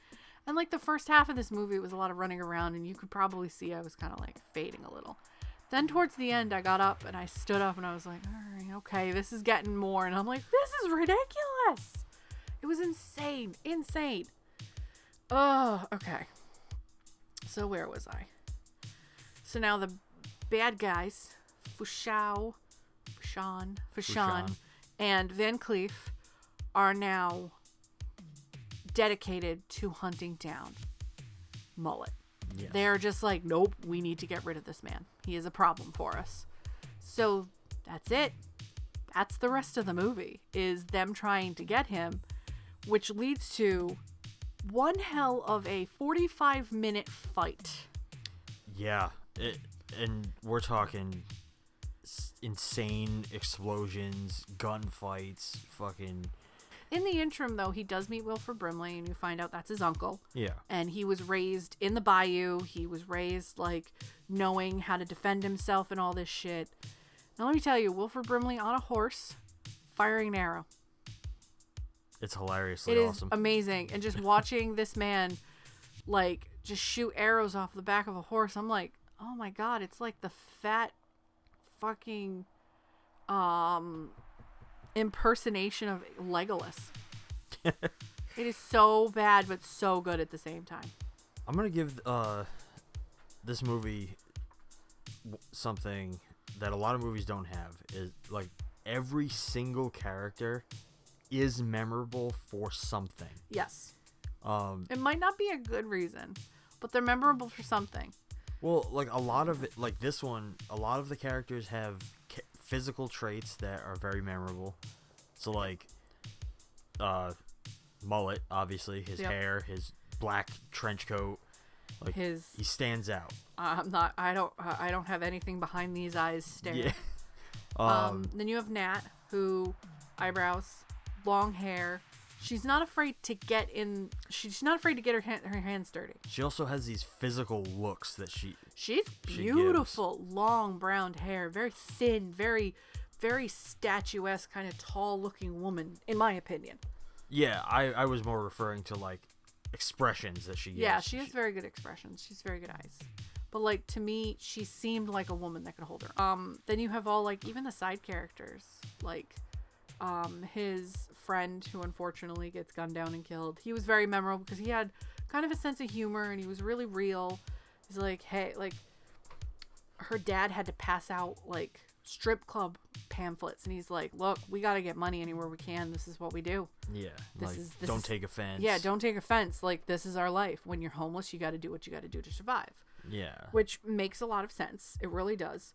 And like the first half of this movie was a lot of running around, and you could probably see I was kind of like fading a little. Then towards the end, I got up and I stood up and I was like, all right, okay, this is getting more. And I'm like, this is ridiculous. It was insane. Oh, okay. So where was I? So now the bad guys, Shawn, and Van Cleef are now dedicated to hunting down Mullet. Yes. They're just like, nope, we need to get rid of this man. He is a problem for us. So that's it. That's the rest of the movie, is them trying to get him, which leads to one hell of a 45-minute fight. Yeah. And we're talking insane explosions, gunfights, fucking... In the interim, though, he does meet Wilford Brimley, and you find out that's his uncle. Yeah. And he was raised in the bayou. He was raised, like, knowing how to defend himself and all this shit. Now, let me tell you, Wilford Brimley on a horse, firing an arrow. It's hilariously awesome. It is amazing. And just watching this man, like, just shoot arrows off the back of a horse, I'm like, oh my God, it's like the fat fucking impersonation of Legolas. It is so bad but so good at the same time. I'm gonna give this movie something that a lot of movies don't have, is like every single character is memorable for something. Yes. It might not be a good reason, but they're memorable for something. Well, like a lot of it, like this one, a lot of the characters have physical traits that are very memorable. So like Mullet, obviously, his hair, his black trench coat, like he stands out. I don't have anything behind these eyes staring. Yeah. Then you have Nat, who eyebrows, long hair. She's not afraid to get in. She's not afraid to get her hands dirty. She also has these physical looks that she's beautiful, long brown hair, very thin, very, very statuesque, kind of tall-looking woman, in my opinion. Yeah, I was more referring to like expressions that she gives. Yeah, she has very good expressions. She's very good eyes. But like to me, she seemed like a woman that could hold her. Then you have all like even the side characters, like his friend who unfortunately gets gunned down and killed. He was very memorable because he had kind of a sense of humor and he was really real. He's like, hey, like her dad had to pass out like strip club pamphlets and he's like, look, we got to get money anywhere we can. This is what we do. Yeah. Don't take offense. Yeah, don't take offense. Like, this is our life. When you're homeless, you got to do what you got to do to survive. Yeah. Which makes a lot of sense. It really does.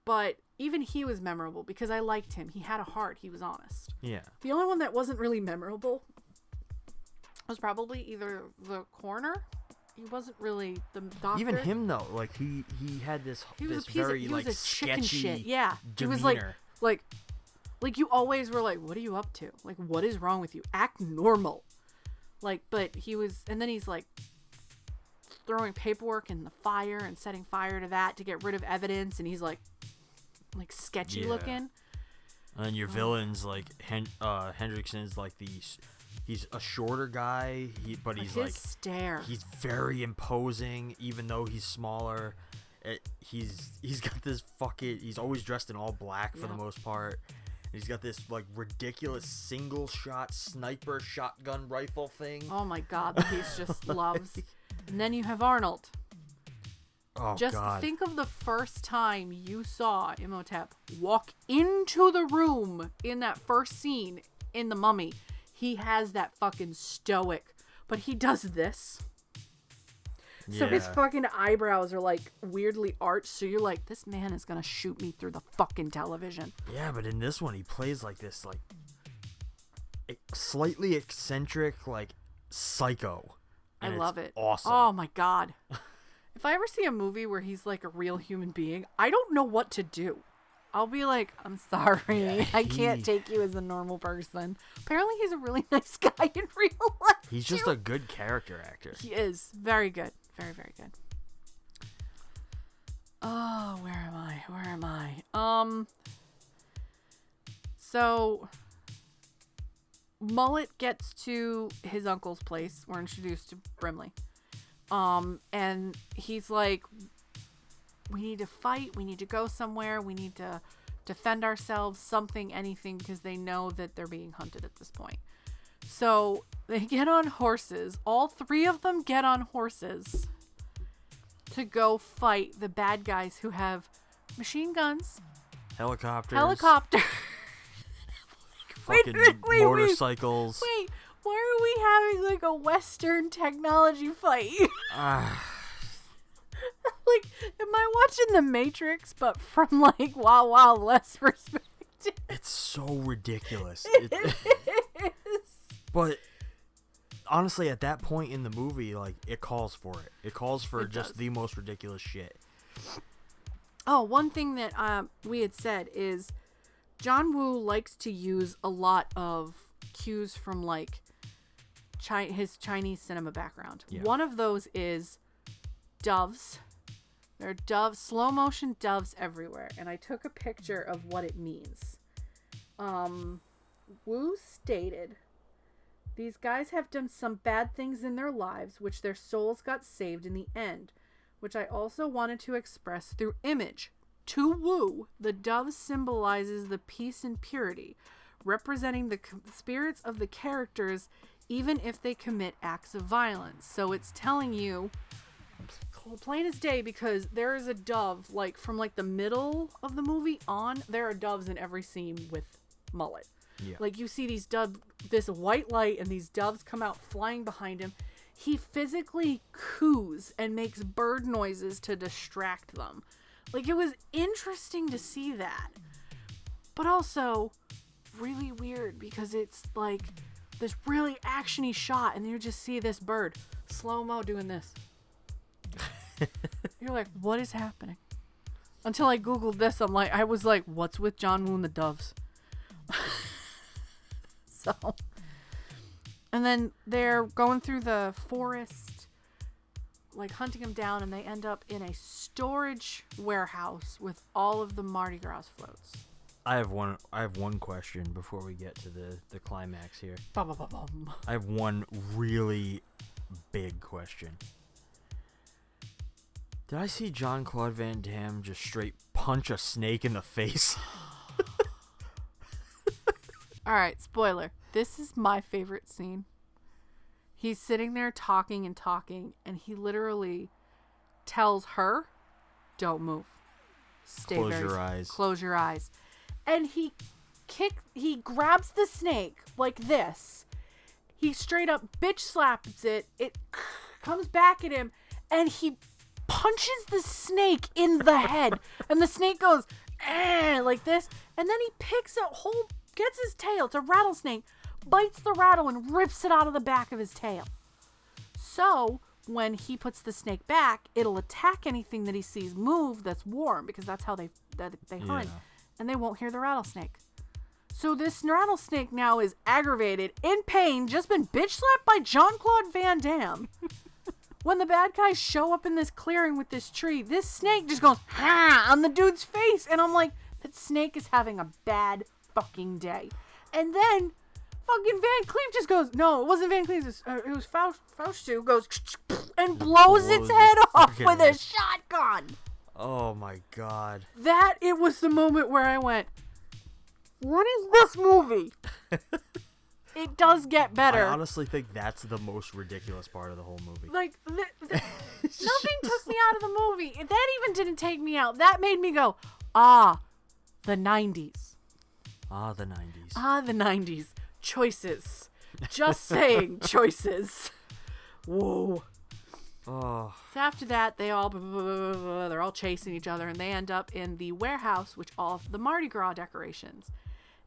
But even he was memorable because I liked him. He had a heart. He was honest. Yeah. The only one that wasn't really memorable was probably either the coroner. He wasn't really the doctor. Even him though, like he had this very like sketchy shit. Yeah. demeanor. He was like you always were like, what are you up to? Like, what is wrong with you? Act normal. Like, but he was, and then he's like throwing paperwork in the fire and setting fire to that to get rid of evidence, and he's like sketchy looking. And then your villains like Hendrickson's like he's a shorter guy, but he's like stare. He's very imposing, even though he's smaller. he's got this fucking. He's always dressed in all black for the most part. He's got this like ridiculous single shot sniper shotgun rifle thing. Oh my god, that he just loves. And then you have Arnold. Oh Just god. think of the first time you saw Imhotep walk into the room in that first scene in The Mummy. He has that fucking stoic, but he does this. So his fucking eyebrows are like weirdly arched, so you're like, this man is gonna shoot me through the fucking television. Yeah, but in this one he plays like this like slightly eccentric like psycho. I love it. Awesome. Oh my god. If I ever see a movie where he's like a real human being, I don't know what to do. I'll be like, I'm sorry. I can't take you as a normal person. Apparently he's a really nice guy in real life. He's just a good character actor. He is. Very good. Very, very good. Oh, where am I? So Mullet gets to his uncle's place. We're introduced to Brimley. And he's like, we need to fight. We need to go somewhere. We need to defend ourselves, something, anything, because they know that they're being hunted at this point. So they get on horses. All three of them get on horses to go fight the bad guys who have machine guns, Helicopters. Fucking motorcycles. Wait, why are we having like a Western technology fight? Like, am I watching The Matrix, but from like Wild Wild West perspective? It's so ridiculous. It is. But honestly, at that point in the movie, like, it calls for it. It calls for the most ridiculous shit. Oh, one thing that we had said is John Woo likes to use a lot of cues from like his Chinese cinema background. Yeah. One of those is doves. There are doves, slow motion doves everywhere, and I took a picture of what it means. Wu stated, "These guys have done some bad things in their lives, which their souls got saved in the end, which I also wanted to express through image. To Wu, the dove symbolizes the peace and purity, representing the spirits of the characters even if they commit acts of violence." So it's telling you, plain as day, because there is a dove, like from like the middle of the movie on, there are doves in every scene with Mullet. Yeah. Like you see this white light and these doves come out flying behind him. He physically coos and makes bird noises to distract them. Like, it was interesting to see that. But also really weird because it's like this really actiony shot and you just see this bird slow-mo doing this. You're like, what is happening? Until I Googled this, I was like, what's with John Woo and the doves? So, and then they're going through the forest, like hunting him down, and they end up in a storage warehouse with all of the Mardi Gras floats. I have one question before we get to the climax here. Ba-ba-ba-bum. I have one really big question. Did I see Jean Claude Van Damme just straight punch a snake in the face? Alright, spoiler. This is my favorite scene. He's sitting there talking, and he literally tells her, don't move. Close your eyes. Close your eyes. And he grabs the snake like this. He straight up bitch slaps it. It comes back at him, and he punches the snake in the head. And the snake goes, like this. And then he gets his tail. It's a rattlesnake. Bites the rattle and rips it out of the back of his tail. So when he puts the snake back, it'll attack anything that he sees move that's warm, because that's how they hunt. And they won't hear the rattlesnake. So this rattlesnake now is aggravated, in pain, just been bitch slapped by Jean Claude Van Damme. When the bad guys show up in this clearing with this tree, this snake just goes, ha, on the dude's face. And I'm like, that snake is having a bad fucking day. And then fucking Van Cleef just goes, no, it wasn't Van Cleef, it was Faustu, goes and blows its head off with a shotgun. Oh my god. It was the moment where I went, what is this movie? It does get better. I honestly think that's the most ridiculous part of the whole movie. Like, nothing took me out of the movie. That even didn't take me out. That made me go, the 90s. The 90s. The 90s. Choices. Just saying, choices. Whoa. Oh. So after that, they're all chasing each other, and they end up in the warehouse, which all of the Mardi Gras decorations.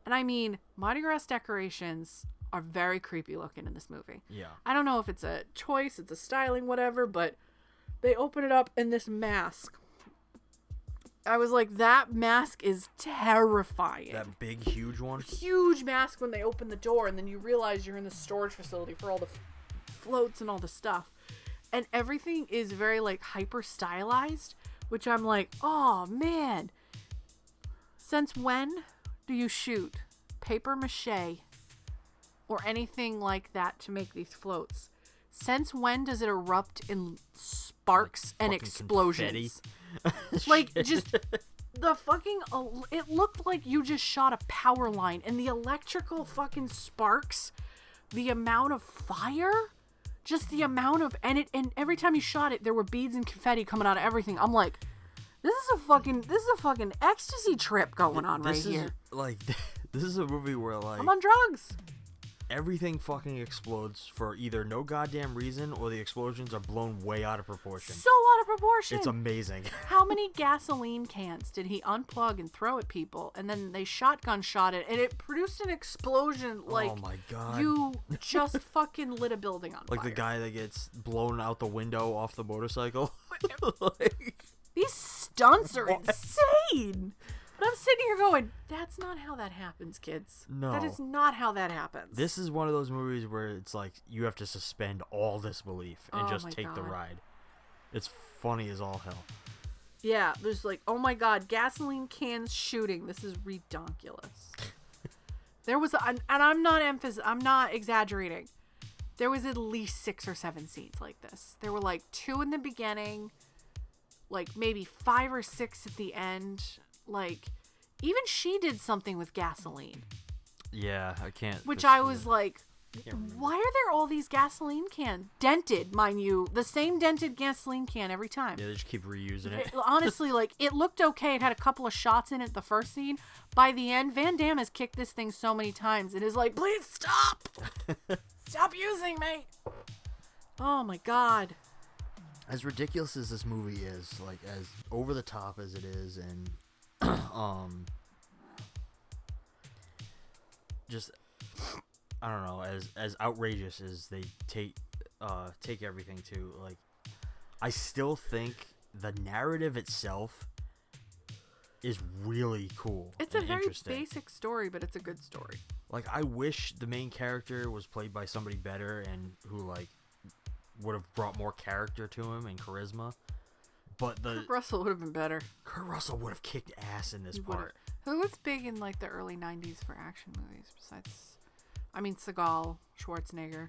And I mean, Mardi Gras decorations are very creepy looking in this movie. Yeah. I don't know if it's a choice, it's a styling, whatever, but they open it up in this mask. I was like, that mask is terrifying. That big, huge one? Huge mask when they open the door, and then you realize you're in the storage facility for all the floats and all the stuff. And everything is very, like, hyper stylized, which I'm like, oh, man. Since when do you shoot paper mache or anything like that to make these floats? Since when does it erupt in sparks and explosions? Like, just the fucking, it looked like you just shot a power line, and the electrical fucking sparks, the amount of fire, just the amount of, and every time you shot it, there were beads and confetti coming out of everything. I'm like, this is a fucking ecstasy trip going on right here. Like, this is a movie where, like, I'm on drugs. Everything fucking explodes for either no goddamn reason, or the explosions are blown way out of proportion. So out of proportion. It's amazing. How many gasoline cans did he unplug and throw at people, and then they shotgun shot it, and it produced an explosion like, oh my god, you just fucking lit a building on like fire. the guy that gets blown out the window off the motorcycle. Like, these stunts are insane. But I'm sitting here going, that's not how that happens, kids. No. That is not how that happens. This is one of those movies where it's like you have to suspend all disbelief and just take the ride. It's funny as all hell. Yeah, there's like, oh my god, gasoline cans shooting. This is redonkulous. There was, and I'm not exaggerating. There was at least 6 or 7 scenes like this. There were like 2 in the beginning, like maybe 5 or 6 at the end. Like, even she did something with gasoline. Yeah, I can't. Which I was like, why are there all these gasoline cans? Dented, mind you. The same dented gasoline can every time. Yeah, they just keep reusing it. Honestly, like, it looked okay. It had a couple of shots in it the first scene. By the end, Van Damme has kicked this thing so many times. It is like, please stop! Stop using me! Oh my god. As ridiculous as this movie is, like, as over the top as it is, and just, I don't know, as outrageous as they take everything to, like, I still think the narrative itself is really cool. It's a very basic story, but it's a good story. Like, I wish the main character was played by somebody better and who, like, would have brought more character to him and charisma. But Kurt Russell would have been better. Kurt Russell would have kicked ass in this part. Who was big in like the early 90s for action movies besides, I mean, Seagal, Schwarzenegger?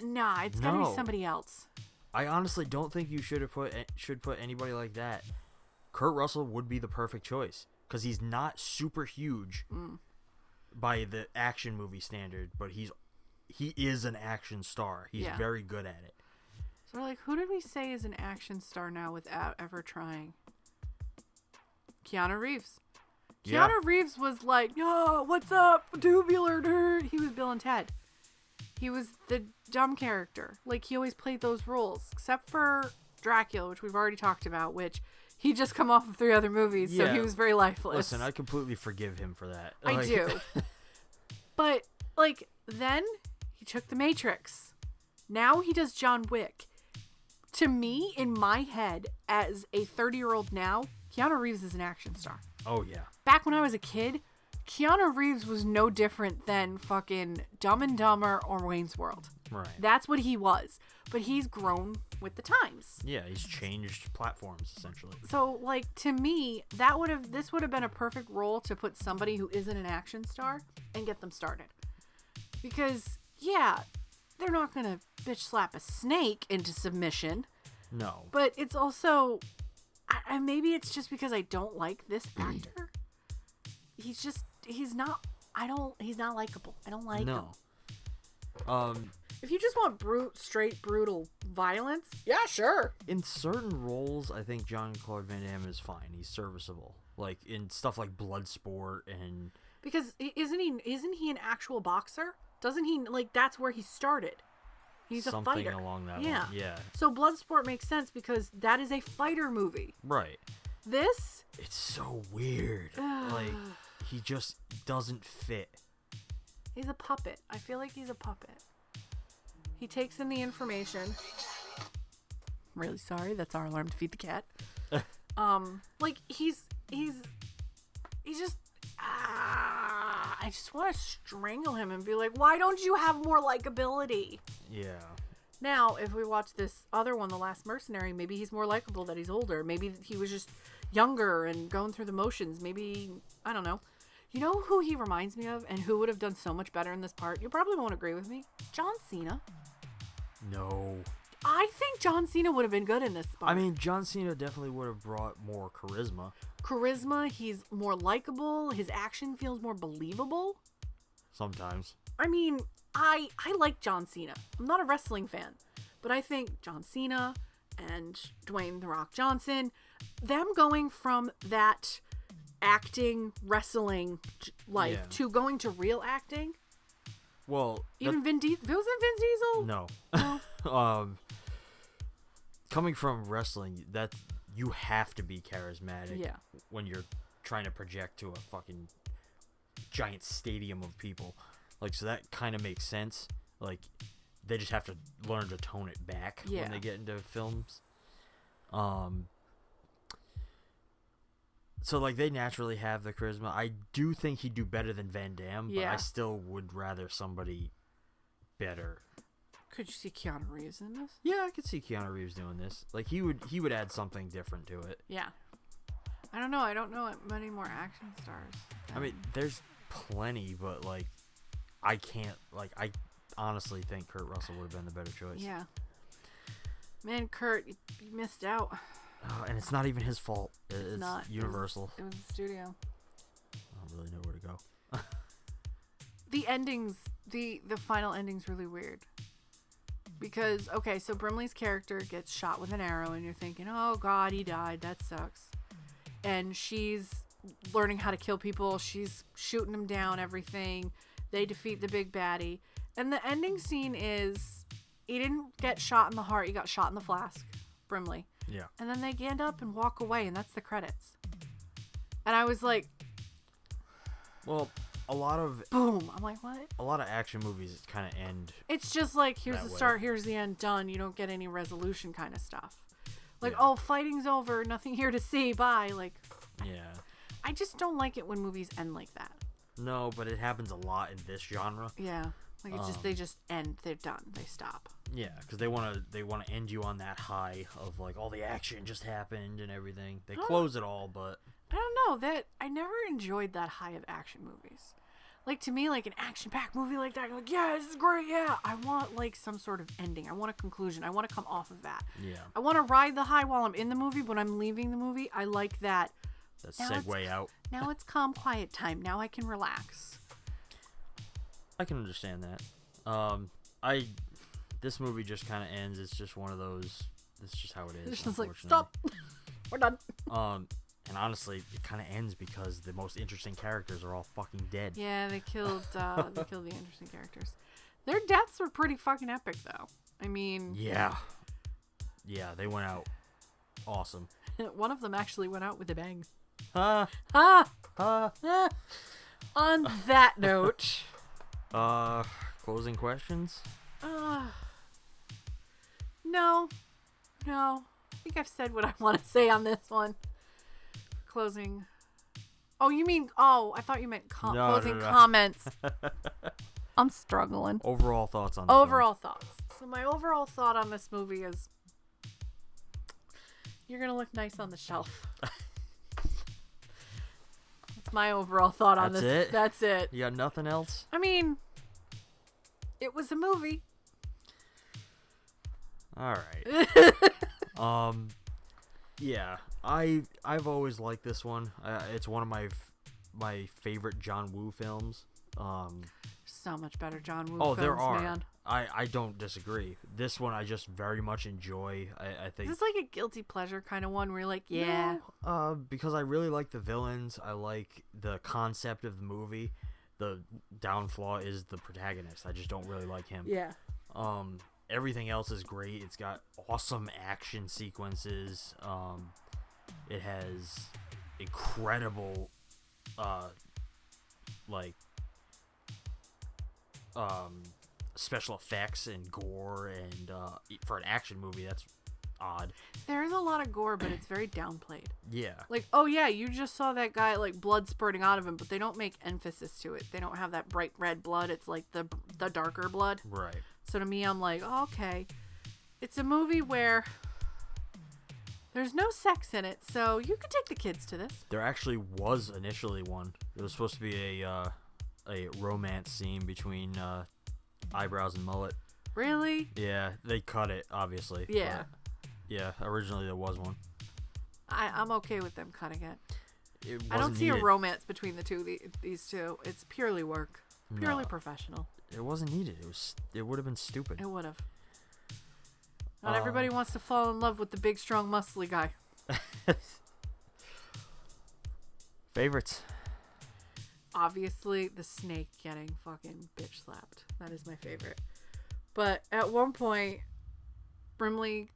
Nah, it's gotta be somebody else. I honestly don't think you should put anybody like that. Kurt Russell would be the perfect choice because he's not super huge by the action movie standard, but he is an action star. He's very good at it. So like, who did we say is an action star now without ever trying? Keanu Reeves. Yeah. Keanu Reeves was like, yo, what's up, tubular nerd? He was Bill and Ted. He was the dumb character. Like, he always played those roles, except for Dracula, which we've already talked about, which he just come off of 3 other movies, so he was very lifeless. Listen, I completely forgive him for that. I do. But, like, then he took The Matrix. Now he does John Wick. To me, in my head, as a 30-year-old now, Keanu Reeves is an action star. Oh, yeah. Back when I was a kid, Keanu Reeves was no different than fucking Dumb and Dumber or Wayne's World. Right. That's what he was. But he's grown with the times. Yeah, he's changed platforms, essentially. So, like, to me, this would have been a perfect role to put somebody who isn't an action star and get them started. Because, yeah, they're not going to bitch slap a snake into submission. No. But it's also, maybe it's just because I don't like this actor. He's not likable. I don't like him. If you just want straight brutal violence, yeah, sure. In certain roles, I think Jean Claude Van Damme is fine. He's serviceable. Like in stuff like Bloodsport and because isn't he an actual boxer? Doesn't he that's where he started? He's a fighter. Something along that line. Yeah. So Bloodsport makes sense because that is a fighter movie. Right. This? It's so weird. Like he just doesn't fit. He's a puppet. I feel like he's a puppet. He takes in the information. Really sorry, that's our alarm to feed the cat. He's just I just want to strangle him and be like, why don't you have more likability? Yeah. Now, if we watch this other one, The Last Mercenary, maybe he's more likable that he's older. Maybe he was just younger and going through the motions. Maybe, I don't know. You know who he reminds me of and who would have done so much better in this part? You probably won't agree with me. John Cena. No. I think John Cena would have been good in this part. I mean, John Cena definitely would have brought more charisma. He's more likable. His action feels more believable. Sometimes. I mean, I like John Cena. I'm not a wrestling fan, but I think John Cena and Dwayne "The Rock" Johnson, them going from that acting, wrestling life to going to real acting. Well, even Vin Diesel. Wasn't Vin Diesel? No. Coming from wrestling, that you have to be charismatic when you're trying to project to a fucking giant stadium of people. Like, so that kind of makes sense. Like, they just have to learn to tone it back when they get into films. So, like, they naturally have the charisma. I do think he'd do better than Van Damme, but I still would rather somebody better. Could you see Keanu Reeves in this? Yeah, I could see Keanu Reeves doing this. Like, he would add something different to it. Yeah. I don't know. I don't know many more action stars. I mean, there's plenty, but, like, I can't, like, I honestly think Kurt Russell would have been the better choice. Yeah. Man, Kurt, you missed out. And it's not even his fault. It's not. Universal. It was the studio. I don't really know where to go. The endings, the final ending's really weird. Because, okay, so Brimley's character gets shot with an arrow, and you're thinking, oh, God, he died. That sucks. And she's learning how to kill people. She's shooting them down, everything. They defeat the big baddie. And the ending scene is, he didn't get shot in the heart. He got shot in the flask, Brimley. Yeah. And then they get up and walk away, and that's the credits. And I was like... Well, a lot of... Boom! I'm like, what? A lot of action movies kind of end... It's just like, here's the start, here's the end, done. You don't get any resolution kind of stuff. Like, oh, fighting's over, nothing here to see, bye. Like... Yeah. I just don't like it when movies end like that. No, but it happens a lot in this genre. Yeah. Like, they just end. They're done. They stop. Yeah, because they want to end you on that high of, like, all the action just happened and everything. They close it all, but... I don't know. That I never enjoyed that high of action movies. Like, to me, like, an action-packed movie like that, like, yeah, this is great, yeah. I want, like, some sort of ending. I want a conclusion. I want to come off of that. Yeah. I want to ride the high while I'm in the movie. When I'm leaving the movie, I like that. That segue out. Now it's calm, quiet time. Now I can relax. I can understand that. This movie just kind of ends. It's just one of those. It's just how it is. It's just like, stop. We're done. And honestly, it kind of ends because the most interesting characters are all fucking dead. Yeah, they killed the interesting characters. Their deaths were pretty fucking epic, though. I mean. Yeah. Yeah, they went out awesome. One of them actually went out with a bang. On that note. Closing questions? No. I think I've said what I want to say on this one. Closing. Oh, you mean? Oh, I thought you meant closing comments. I'm struggling. Overall thoughts on overall thoughts. So my overall thought on this movie is, you're gonna look nice on the shelf. That's my overall thought on this. That's it. You got nothing else? I mean, it was a movie. All right. Yeah. I've always liked this one. It's one of my favorite John Woo films. So much better John Woo Oh, films, there are. man. I don't disagree. This one I just very much enjoy. I think Is this like a guilty pleasure kind of one where you're like, yeah? No, because I really like the villains. I like the concept of the movie. The down flaw is the protagonist. I just don't really like him. Yeah. Everything else is great. It's got awesome action sequences. It has incredible, special effects and gore, and for an action movie, that's odd. There is a lot of gore, but it's very downplayed. Yeah. Like, oh yeah, you just saw that guy, like, blood spurting out of him, but they don't make emphasis to it. They don't have that bright red blood. It's like the darker blood. Right. So to me, I'm like, oh, okay. It's a movie where there's no sex in it, so you could take the kids to this. There actually was initially one. It was supposed to be a romance scene between Eyebrows and Mullet. Really? Yeah, they cut it, obviously. Yeah. But yeah, originally there was one. I'm okay with them cutting it. I don't wasn't see a needed. romance between these two. It's purely work. Purely No. professional. It wasn't needed. It would have been stupid. It would have. Not everybody wants to fall in love with the big, strong, muscly guy. Favorites. Obviously, the snake getting fucking bitch slapped. That is my favorite. But at one point, Brimley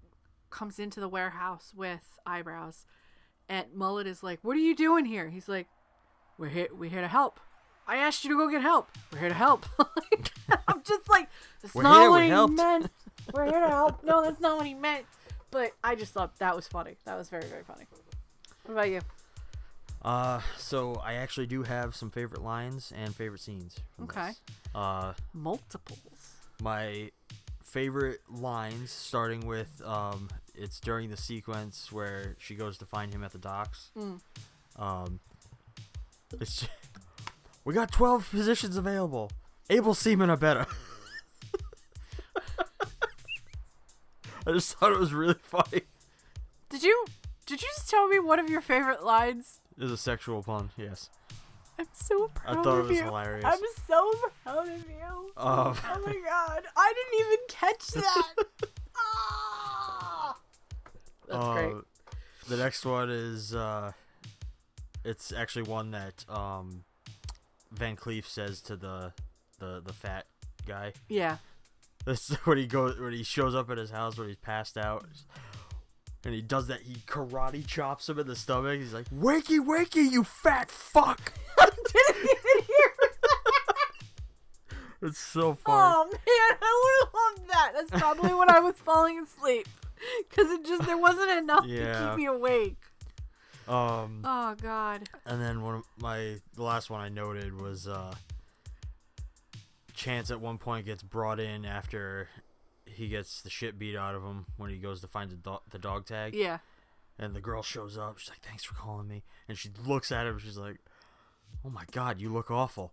comes into the warehouse with Eyebrows, and Mullet is like, "What are you doing here?" He's like, We're here to help. I asked you to go get help. We're here to help." I'm just like, that's We're not here, what we he helped. meant. We're here to help. No, that's not what he meant. But I just thought that was funny. That was very, very funny. What about you? So I actually do have some favorite lines and favorite scenes from Okay. this. Multiples. My favorite lines, starting with it's during the sequence where she goes to find him at the docks. It's we got 12 positions available. Able seamen are better. I just thought it was really funny. Did you just tell me one of your favorite lines? It was a sexual pun, yes. I'm so proud I thought of it was you. hilarious. I'm so proud of you. Oh my god. I didn't even catch that. Ah! That's great. The next one is it's actually one that Van Cleef says to the fat guy. Yeah. This is when he shows up at his house when he's passed out. And he does that, he karate chops him in the stomach. He's like, "Wakey, wakey, you fat fuck!" I didn't even hear that. It's so funny. Oh man, I would have loved that. That's probably when I was falling asleep. Because there wasn't enough to keep me awake. Oh god. And then the last one I noted was Chance at one point gets brought in after he gets the shit beat out of him when he goes to find the dog tag. Yeah. And the girl shows up. She's like, "Thanks for calling me." And she looks at him. She's like, "Oh my god, you look awful."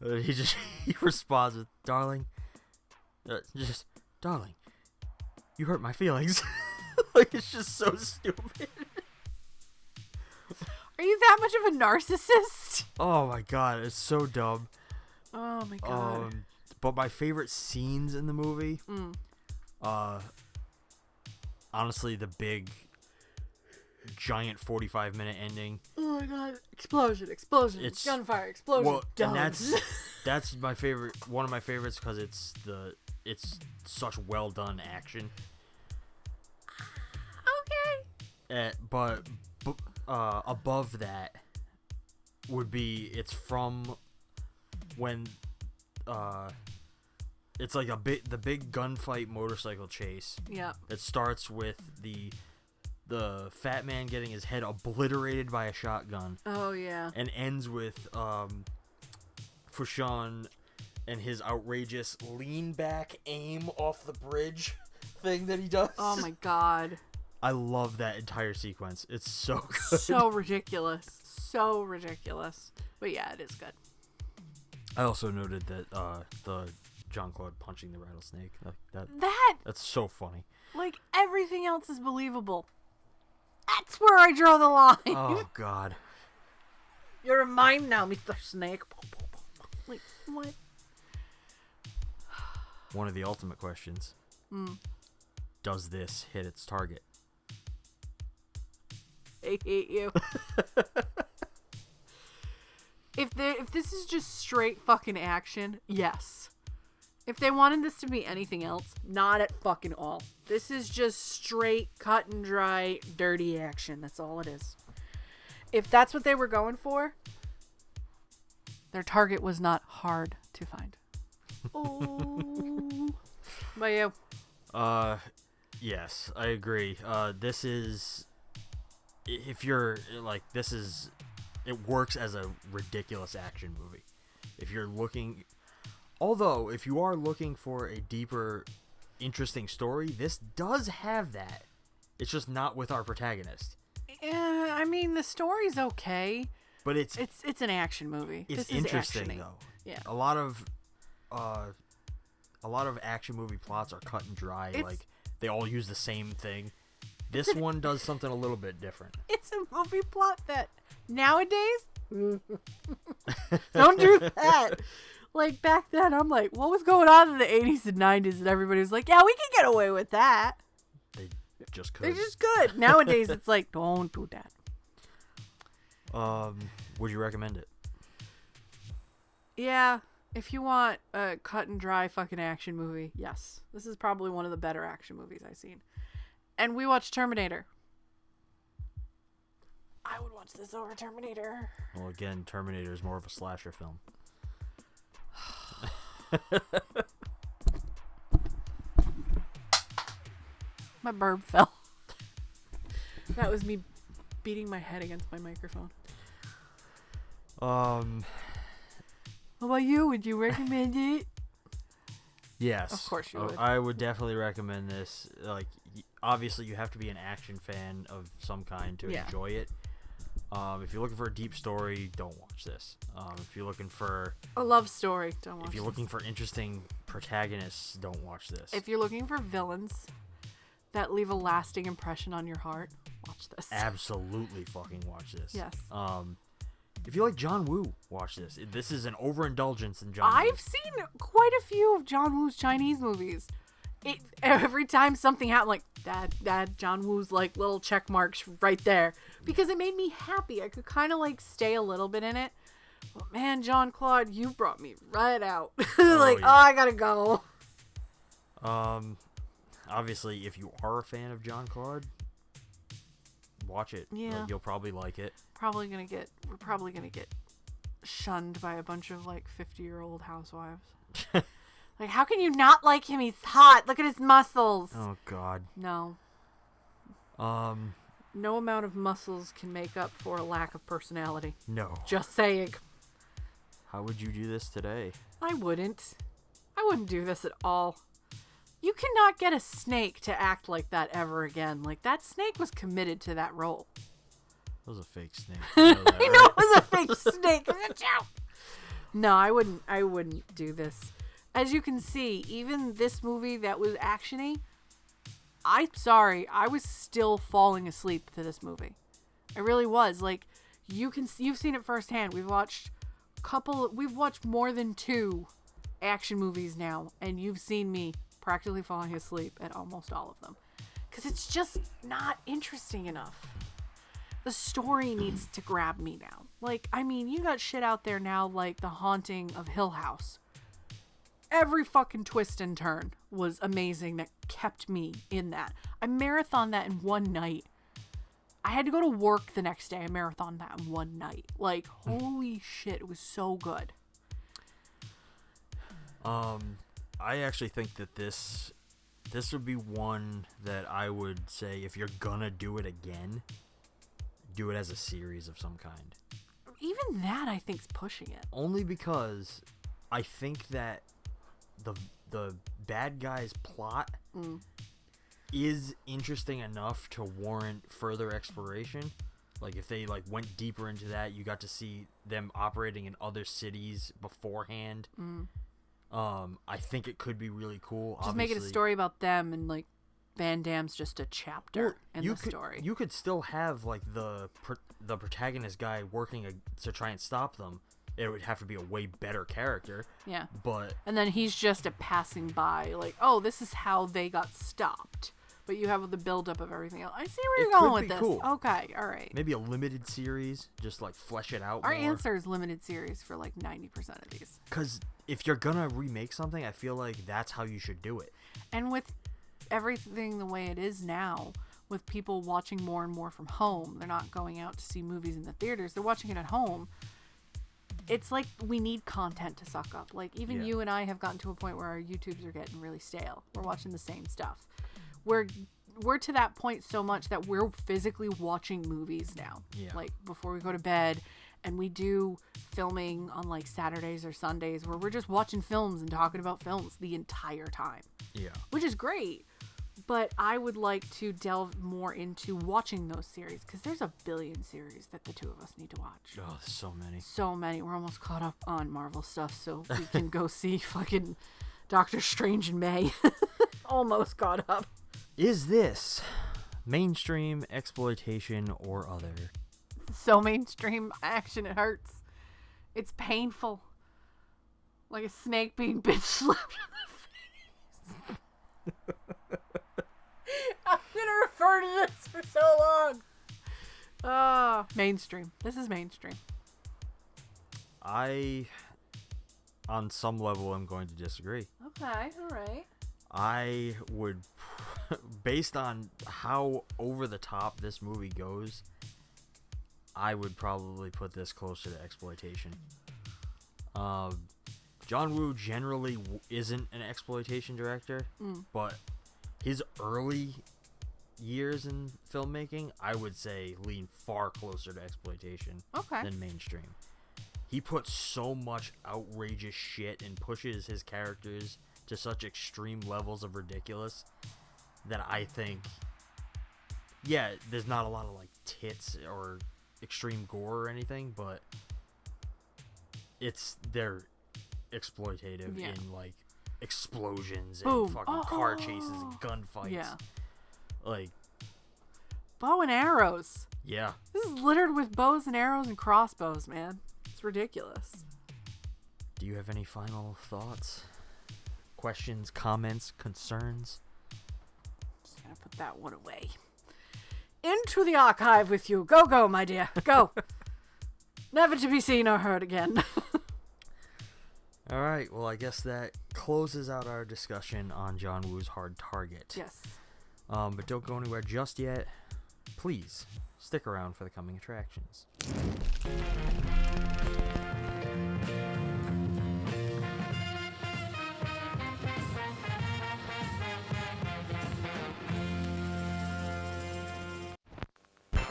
And he responds with, "Darling, darling, you hurt my feelings." Like, it's just so stupid. Are you that much of a narcissist? Oh my god, it's so dumb. Oh my god. But my favorite scenes in the movie, honestly, the big, giant 45-minute ending. Oh my god! Explosion! It's gunfire! Explosion! Well, and that's my favorite. One of my favorites because it's such well done action. Okay. But above that would be it's from when it's like the big gunfight motorcycle chase. Yeah. It starts with the fat man getting his head obliterated by a shotgun. Oh yeah. And ends with Shawn and his outrageous lean back aim off the bridge thing that he does. Oh my god. I love that entire sequence. It's so good. So ridiculous. So ridiculous. But yeah, it is good. I also noted that the Jean Claude punching the rattlesnake. That's so funny. Like, everything else is believable. That's where I draw the line. Oh, God. You're mine now, Mr. Snake. Like, what? One of the ultimate questions. Does this hit its target? I hate you. If this is just straight fucking action, yes. If they wanted this to be anything else, not at fucking all. This is just straight, cut and dry, dirty action. That's all it is. If that's what they were going for, their target was not hard to find. Oh. But you? Yes, I agree. This is... If you're, like, this is... It works as a ridiculous action movie. If you're looking... Although, if you are looking for a deeper, interesting story, this does have that. It's just not with our protagonist. Yeah, I mean, the story's okay. But it's an action movie. It's this is interesting, action-y. though. Yeah. A lot of action movie plots are cut and dry. Like, they all use the same thing. This one does something a little bit different. It's a movie plot that nowadays don't do that. Like, back then, I'm like, what was going on in the 80s and 90s? And everybody was like, yeah, we can get away with that. They just could. They just could. Nowadays, it's like, don't do that. Would you recommend it? Yeah. If you want a cut and dry fucking action movie, yes. This is probably one of the better action movies I've seen. And we watched Terminator. I would watch this over Terminator. Well, again, Terminator is more of a slasher film. My burb fell. That was me beating my head against my microphone. How about you? Would you recommend it? Yes. Of course you would. I would definitely recommend this. Like, obviously, you have to be an action fan of some kind to enjoy it. If you're looking for a deep story, don't watch this. If you're looking for a love story, don't watch this. If you're looking for interesting protagonists, don't watch this. If you're looking for villains that leave a lasting impression on your heart, watch this. Absolutely fucking watch this. Yes. If you like John Woo, watch this. This is an overindulgence in John Woo. I've seen quite a few of John Woo's Chinese movies. Every time something happened, like, Dad, John Woo's, like, little check marks right there. Because it made me happy. I could kind of, like, stay a little bit in it. But, man, Jean Claude, you brought me right out. I gotta go. Obviously, if you are a fan of Jean Claude, watch it. Yeah. Like, you'll probably like it. We're probably gonna get shunned by a bunch of, like, 50-year-old housewives. Like, how can you not like him? He's hot. Look at his muscles. Oh, God. No. No amount of muscles can make up for a lack of personality. No. Just saying. How would you do this today? I wouldn't do this at all. You cannot get a snake to act like that ever again. Like, that snake was committed to that role. It was a fake snake. I know it was a fake snake. It was a joke. No, I wouldn't do this. As you can see, even this movie that was actiony, I'm sorry, I was still falling asleep to this movie. I really was. Like, you've seen it firsthand. We've watched more than 2 action movies now, and you've seen me practically falling asleep at almost all of them. Because it's just not interesting enough. The story needs to grab me now. Like, I mean, you got shit out there now like The Haunting of Hill House. Every fucking twist and turn was amazing that kept me in that. I marathoned that in one night. I had to go to work the next day. I marathoned that in one night. Like, holy shit, it was so good. I actually think that this would be one that I would say, if you're gonna do it again, do it as a series of some kind. Even that, I think, is pushing it. Only because I think that the bad guy's plot is interesting enough to warrant further exploration. Like, if they went deeper into that, you got to see them operating in other cities beforehand. I think it could be really cool. Just make it a story about them and Van Damme's just a chapter in the story. You could still have like the protagonist guy working to try and stop them. It would have to be a way better character. Yeah. And then he's just a passing by, like, oh, this is how they got stopped. But you have the buildup of everything else. I see where you're going with this. Cool. Okay, all right. Maybe a limited series, just like flesh it out Our more. answer is limited series for like 90% of these. Because if you're gonna remake something, I feel like that's how you should do it. And with everything the way it is now, with people watching more and more from home, they're not going out to see movies in the theaters, they're watching it at home. It's like we need content to suck up. Like even you and I have gotten to a point where our YouTubes are getting really stale. We're watching the same stuff. We're to that point so much that we're physically watching movies now. Yeah. Like before we go to bed, and we do filming on like Saturdays or Sundays where we're just watching films and talking about films the entire time. Yeah. Which is great. But I would like to delve more into watching those series because there's a billion series that the two of us need to watch. Oh, there's so many. So many. We're almost caught up on Marvel stuff, so we can go see fucking Doctor Strange in May. Almost caught up. Is this mainstream, exploitation, or other? So mainstream action, it hurts. It's painful. Like a snake being bitch slapped in the face. I'm gonna refer to this for so long. Mainstream. This is mainstream. I, on some level, am going to disagree. Okay, alright. I would, based on how over the top this movie goes, I would probably put this closer to exploitation. John Woo generally isn't an exploitation director, but his early years in filmmaking, I would say, lean far closer to exploitation than mainstream. He puts so much outrageous shit and pushes his characters to such extreme levels of ridiculous that I think, there's not a lot of like tits or extreme gore or anything, but they're exploitative in like explosions and fucking car chases and gunfights. Yeah. Like bow and arrows. Yeah. This is littered with bows and arrows and crossbows, man. It's ridiculous. Do you have any final thoughts? Questions, comments, concerns? Just gonna put that one away. Into the archive with you. Go, go, my dear. Go. Never to be seen or heard again. Alright, well, I guess that closes out our discussion on John Woo's Hard Target. Yes. But don't go anywhere just yet. Please, stick around for the coming attractions.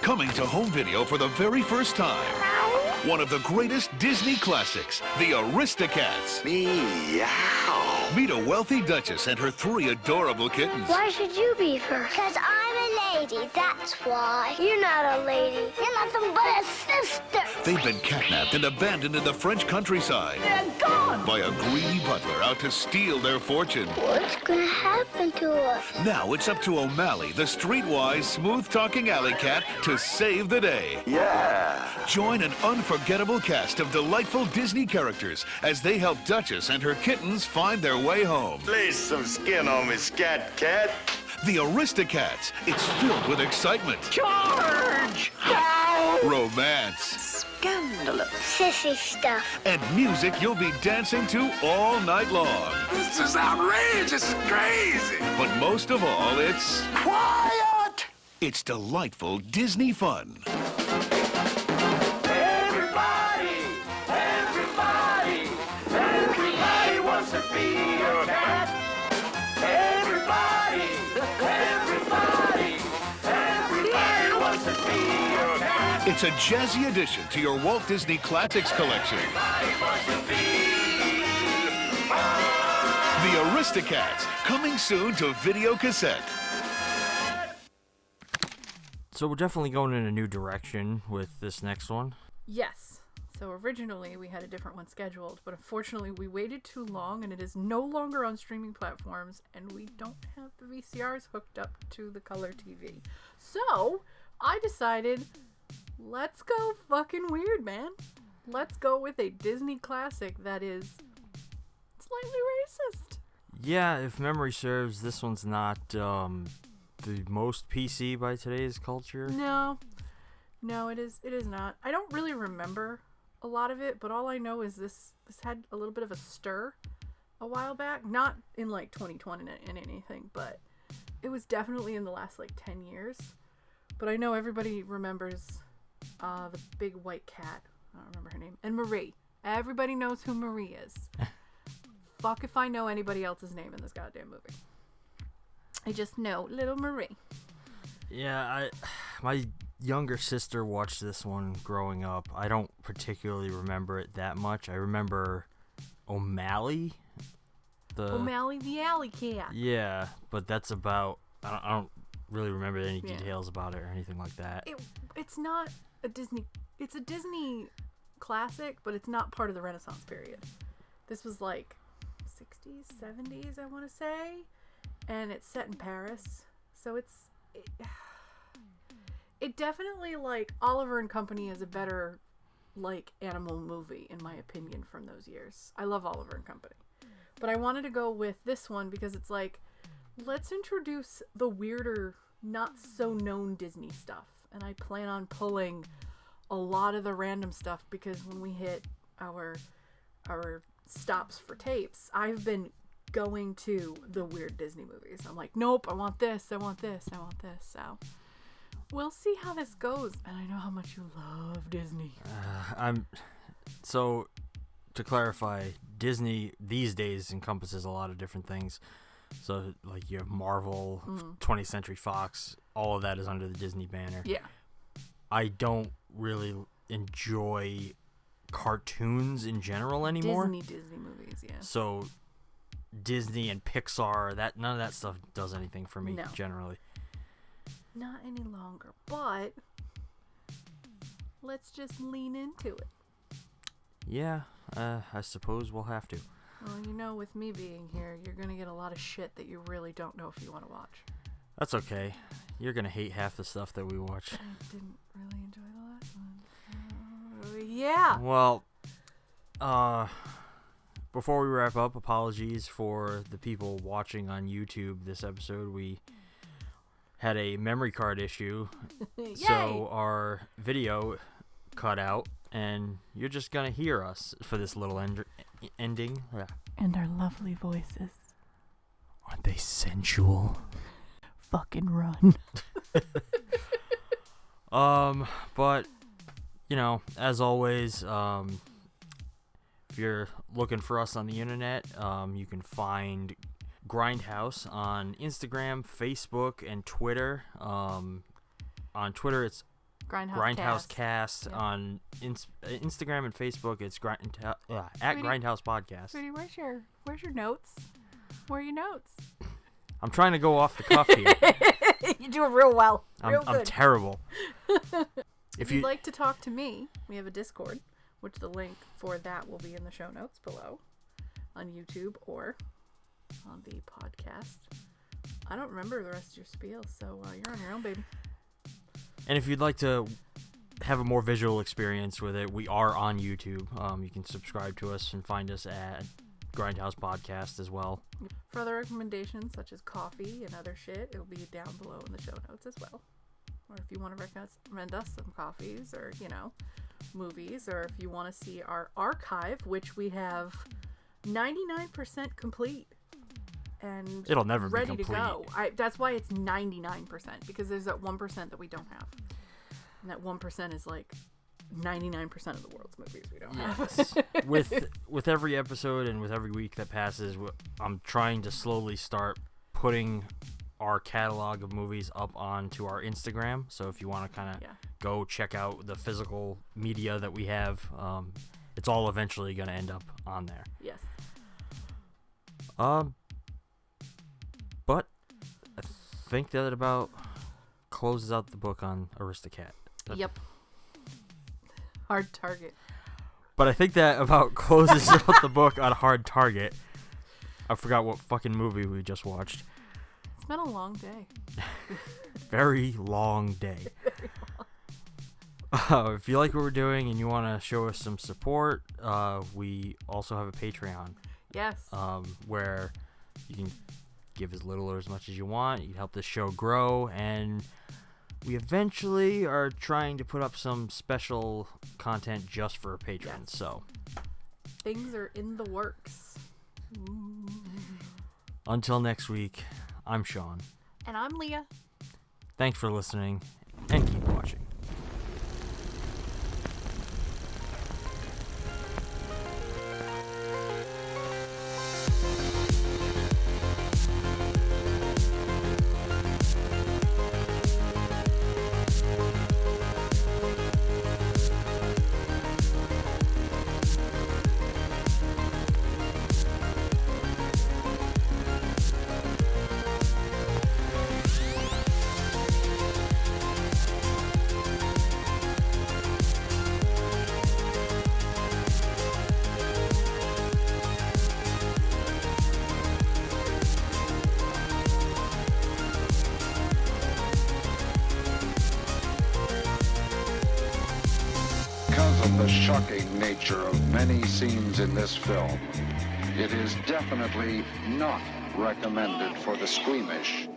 Coming to home video for the very first time. One of the greatest Disney classics, the Aristocats. Meow. Meet a wealthy duchess and her 3 adorable kittens. Why should you be first? Because I'm a lady, that's why. You're not a lady. You're nothing but a sister. They've been catnapped and abandoned in the French countryside. They're gone. By a greedy butler out to steal their fortune. What's gonna happen to us? Now it's up to O'Malley, the streetwise, smooth-talking alley cat, to save the day. Yeah. Join an unforgettable cast of delightful Disney characters as they help Duchess and her kittens find their way home. Lay some skin on me, scat cat. The Aristocats. It's filled with excitement. Charge! Romance. Scandalous. Sissy stuff. And music you'll be dancing to all night long. This is outrageous and crazy. But most of all, it's... Quiet! It's delightful Disney fun. Everybody wants to be a cat. Everybody wants to be a cat. It's a jazzy addition to your Walt Disney Classics collection. The Aristocats, coming soon to video cassette. So we're definitely going in a new direction with this next one. Yes. So originally we had a different one scheduled, but unfortunately we waited too long and it is no longer on streaming platforms and we don't have the VCRs hooked up to the color TV. So I decided, let's go fucking weird, man. Let's go with a Disney classic that is slightly racist. Yeah, if memory serves, this one's not the most PC by today's culture. No, it is not. I don't really remember a lot of it, but all I know is this had a little bit of a stir a while back. Not in like 2020 and anything, but it was definitely in the last like 10 years. But I know everybody remembers the big white cat. I don't remember her name. And Marie. Everybody knows who Marie is. Fuck if I know anybody else's name in this goddamn movie. I just know little Marie. Yeah, my younger sister watched this one growing up. I don't particularly remember it that much. I remember O'Malley. O'Malley the alley cat. Yeah, but that's about... I don't really remember any details about it or anything like that. It's not a Disney... It's a Disney classic, but it's not part of the Renaissance period. This was like 60s, 70s, I want to say. And it's set in Paris. So it definitely, like, Oliver and Company is a better, like, animal movie, in my opinion, from those years. I love Oliver and Company. But I wanted to go with this one because it's like, let's introduce the weirder, not so known Disney stuff. And I plan on pulling a lot of the random stuff because when we hit our stops for tapes, I've been going to the weird Disney movies. I'm like, nope, I want this, I want this, I want this. So we'll see how this goes. And I know how much you love Disney. So to clarify, Disney these days encompasses a lot of different things. So like you have Marvel, 20th Century Fox, all of that is under the Disney banner. Yeah. I don't really enjoy cartoons in general anymore. Disney movies, yeah. So Disney and Pixar, none of that stuff does anything for me generally. Not any longer, but let's just lean into it. Yeah, I suppose we'll have to. Well, you know, with me being here, you're going to get a lot of shit that you really don't know if you want to watch. That's okay. You're going to hate half the stuff that we watch. I didn't really enjoy the last one. Yeah. Well, before we wrap up, apologies for the people watching on YouTube this episode. We had a memory card issue, so our video cut out, and you're just going to hear us for this little ending. And our lovely voices. Aren't they sensual? Fucking run. But, you know, as always, if you're looking for us on the internet, you can find Grindhouse on Instagram, Facebook, and Twitter. On Twitter, it's Grindhouse Cast. Yeah. On Instagram and Facebook, it's at Grindhouse Podcast. Sweetie, where's your notes? Where are your notes? I'm trying to go off the cuff here. You do it real well. I'm terrible. If you'd like to talk to me, we have a Discord, which the link for that will be in the show notes below on YouTube or on the podcast. I don't remember the rest of your spiel, so you're on your own, baby. And if you'd like to have a more visual experience with it, we are on YouTube. You can subscribe to us and find us at Grindhouse Podcast as well. For other recommendations such as coffee and other shit, it'll be down below in the show notes as well. Or if you want to recommend us some coffees or, you know, movies, or if you want to see our archive, which we have 99% complete and it'll never be ready complete. To go. That's why it's 99%, because there's that 1% that we don't have. And that 1% is like 99% of the world's movies we don't have. with every episode and with every week that passes, I'm trying to slowly start putting our catalog of movies up onto our Instagram. So if you want to kind of go check out the physical media that we have, it's all eventually going to end up on there. Yes. But I think that about closes out the book on Aristocat. Yep. Hard target. But I think that about closes out the book on Hard Target. I forgot what fucking movie we just watched. It's been a long day. Very long day. If you like what we're doing and you want to show us some support, we also have a Patreon. Yes. Where you can give as little or as much as you want. You can help this show grow, and we eventually are trying to put up some special content just for patrons. Yes. So things are in the works. Until next week, I'm Shawn. And I'm Leah. Thanks for listening, and keep watching. Of the shocking nature of many scenes in this film, it is definitely not recommended for the squeamish.